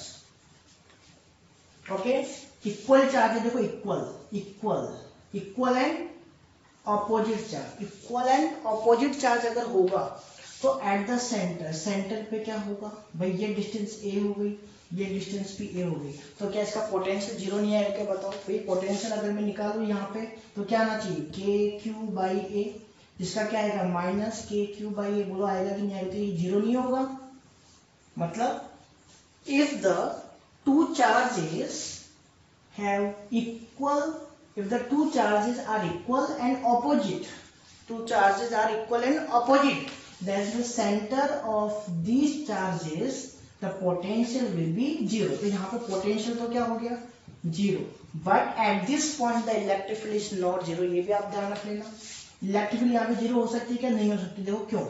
okay, equal charge है, देखो equal and opposite charge, equal and opposite charge अगर होगा तो एट द सेंटर पे क्या होगा भाई, ये डिस्टेंस a हो गई, ये डिस्टेंस भी a हो गई, तो क्या इसका पोटेंशियल 0 नहीं आएगा क्या, बताओ भाई। पोटेंशियल अगर मैं निकालूं यहाँ पे तो क्या आना चाहिए, kq/a, जिसका क्या आएगा -kq/a, बोलो आएगा कि नहीं आएगा, तो ये 0 नहीं होगा, मतलब if the two charges have equal, if the two charges are equal and opposite, two charges are equal and opposite, then the center of these charges the potential will be 0, तो यहाँ पे potential तो क्या हो गया 0, but at this point the electric field is not 0, ये भी आप ध्यान रख लेना, इलेक्ट्रिक फील्ड यहाँ पे 0 हो सकती है क्या, नहीं हो सकती, देखो क्यों,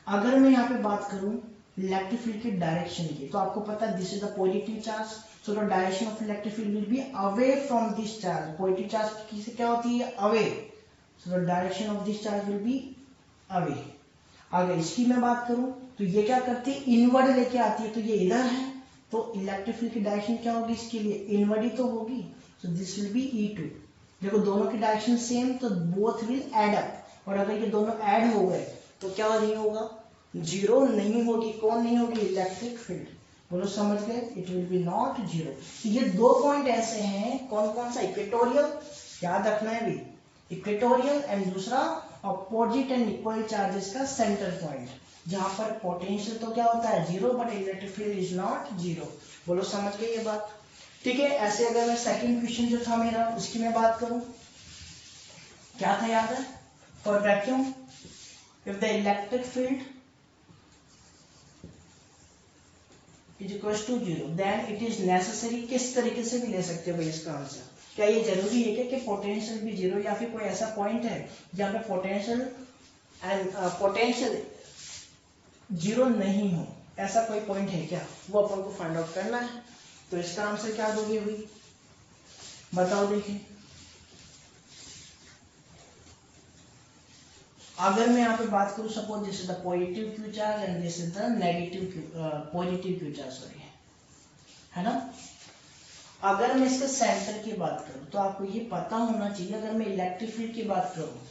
अगर मैं यहाँ पे बात करूं इलेक्ट्रिक फील्ड की डायरेक्शन की, तो आपको पता है this is the positive charge, so the direction of electric field will be away from this charge, positive charge किसे क्या होती है away, so the direction of this charge will be away। अगर इसकी मैं बात करूं तो ये क्या करती है, इनवर्ड लेके आती है, तो ये इधर है, तो इलेक्ट्रिक फील्ड की डायरेक्शन क्या होगी इसके लिए, इनवर्ड ही तो होगी, so this will be E2, देखो दोनों की डायरेक्शन सेम, तो बोथ विल एड अप, और अगर ये दोनों ऐड हो गए तो क्या नहीं होगा, 0 नहीं होगी, कौन नहीं होगी, इलेक्ट्रिक फील्ड, बोलो समझ गए, इट विल बी नॉट 0। तो ये दो पॉइंट ऐसे हैं, कौन कौन सा, इक्वेटोरियल, याद रखना है भी, इक्वेटोरियल एंड दूसरा अपोजिट एंड इक्वल चार्जेस का सेंटर पॉइंट, जहां पर पोटेंशियल तो क्या होता है 0 but electric field is not 0, बोलो समझ गए ये बात, ठीक है। ऐसे अगर मैं सेकंड क्वेश्चन जो था मेरा उसकी मैं बात करूं, क्या था याद है, for vacuum if the electric field is equal to 0 then it is necessary, किस तरीके से भी ले सकते हो भाई इसका आंसर, क्या ये जरूरी है कि पोटेंशियल भी 0, या फिर कोई ऐसा पॉइंट है जहां पे पोटेंशियल एंड पोटेंशियल 0 नहीं हो, ऐसा कोई पॉइंट है क्या, वो अपन को फाइंड आउट करना है, तो इसका आंसर क्या दोगे भाई, बताओ देखिए। अगर मैं यहाँ पे बात करूं suppose this is the positive Q charge and this is the negative positive Q charge, sorry, है ना। अगर मैं इसके सेंटर की बात करूं तो आपको ये पता होना चाहिए, अगर मैं इलेक्ट्रिक फील्ड की बात करूं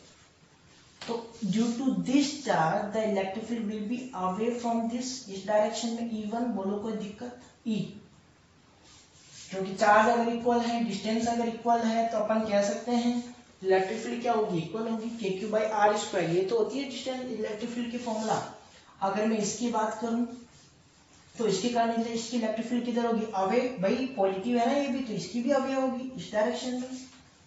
तो due to this charge the electric field will be away from this, इस डायरेक्शन में E1, बोलो कोई दिक्कत, E, क्योंकि चार्ज अगर इक्वल है, डिस्टेंस अगर इक्वल है, तो अपन कह सकते हैं इलेक्ट्रिक फील्ड क्या होगी, इक्वल होगी, kq/r², ये तो होती है डिस्टेंस इलेक्ट्रिक फील्ड की फॉर्मूला। अगर मैं इसकी बात करूं तो इसके कारण इसकी इलेक्ट्रिक फील्ड किधर होगी, अवे, भाई पॉजिटिव है ना ये भी, तो इसकी भी अवे होगी इस डायरेक्शन में,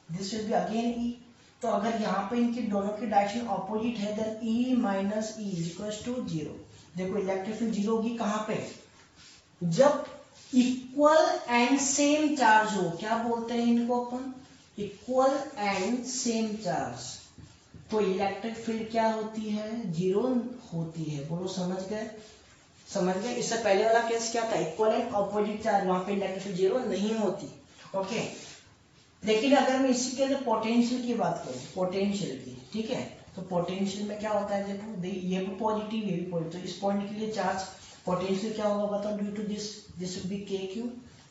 this will be again E. तो अगर यहाँ पे इनकी दोनों की डायरेक्शन ऑपोजिट है then E minus E is equals to zero. देखो इलेक्ट्रिक फील्ड जीरो होगी कहाँ पे, जब इक्वल एंड सेम चार्ज हो। क्या बोलते हैं इनको अपन, इक्वल एंड सेम चार्ज। तो इलेक्ट्रिक फील्ड क्या होती है, जीरो होती है। बोलो समझ गए, समझ गए। इससे पहले वाला केस क्या था, इक्वल एंड ऑपोजिट चार्ज, वहां पे इलेक्ट्रिक फील्ड जीरो नहीं होती। ओके, लेकिन अगर मैं इसी के लिए पोटेंशियल की बात करूं, पोटेंशियल की, ठीक है, तो पोटेंशियल में क्या होता है, देखो ये भी पॉजिटिव ये भी पॉजिटिव, तो इस पॉइंट के लिए चार्ज पोटेंशियल क्या होगा बताओ, due to this will be K Q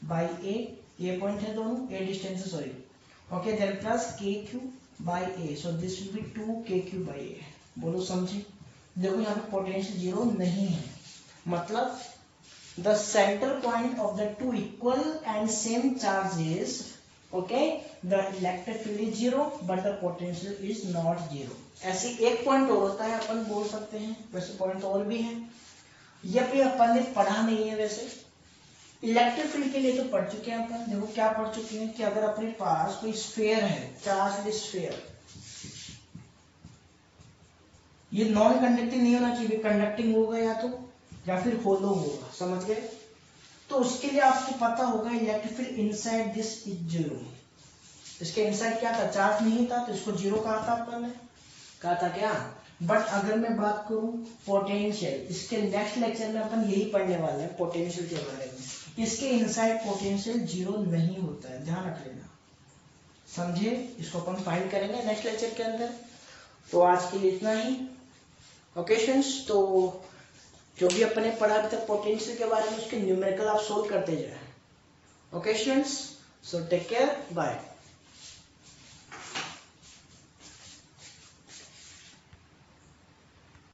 by A point है दोनों, ए डिस्टेंस है sorry, okay, then plus K Q by A, so this will be 2kq by A. बोलो समझे। देखो यहाँ पे पोटेंशियल जीरो नहीं है, मतलब the centre point of the two equal and same charges, okay, the electric field is zero but the potential is not zero। ऐसे एक पॉइंट और होता है, अपन बोल सकते हैं, वैसे पॉइंट और भी है, ये भी अपन ने पढ़ा नहीं है। वैसे इलेक्ट्रिक फील्ड के लिए तो पढ़ चुके हैं अपन। देखो क्या पढ़ चुके हैं कि अगर अपने पास कोई स्फीयर है, चार्ज स्फीयर, ये नॉन कंडक्टिंग नहीं होना चाहिए, कंडक्टिंग होगा या फिर होलो होगा, समझ गए। तो उसके लिए आपको पता होगा electric field inside this is zero. इसके इनसाइड क्या था, चार्ज नहीं था, तो इसको जीरो कहा था अपन ने, कहा था क्या। बट अगर मैं बात करूं पोटेंशियल, इसके नेक्स्ट लेक्चर में अपन यही पढ़ने वाले हैं पोटेंशियल के बारे में। इसके इनसाइड पोटेंशियल जीरो नहीं होता है, ध्यान रख लेना, समझे। इसको अपन फाइंड करेंगे नेक्स्ट लेक्चर के अंदर। तो आज के लिए इतना ही, ओके स्टूडेंट्स। तो जो भी अपने पढ़ा अभी तक पोटेंशियल के बारे में, उसके न्यूमेरिकल आप सोल्व करते जाए। Okay students, so take care, bye.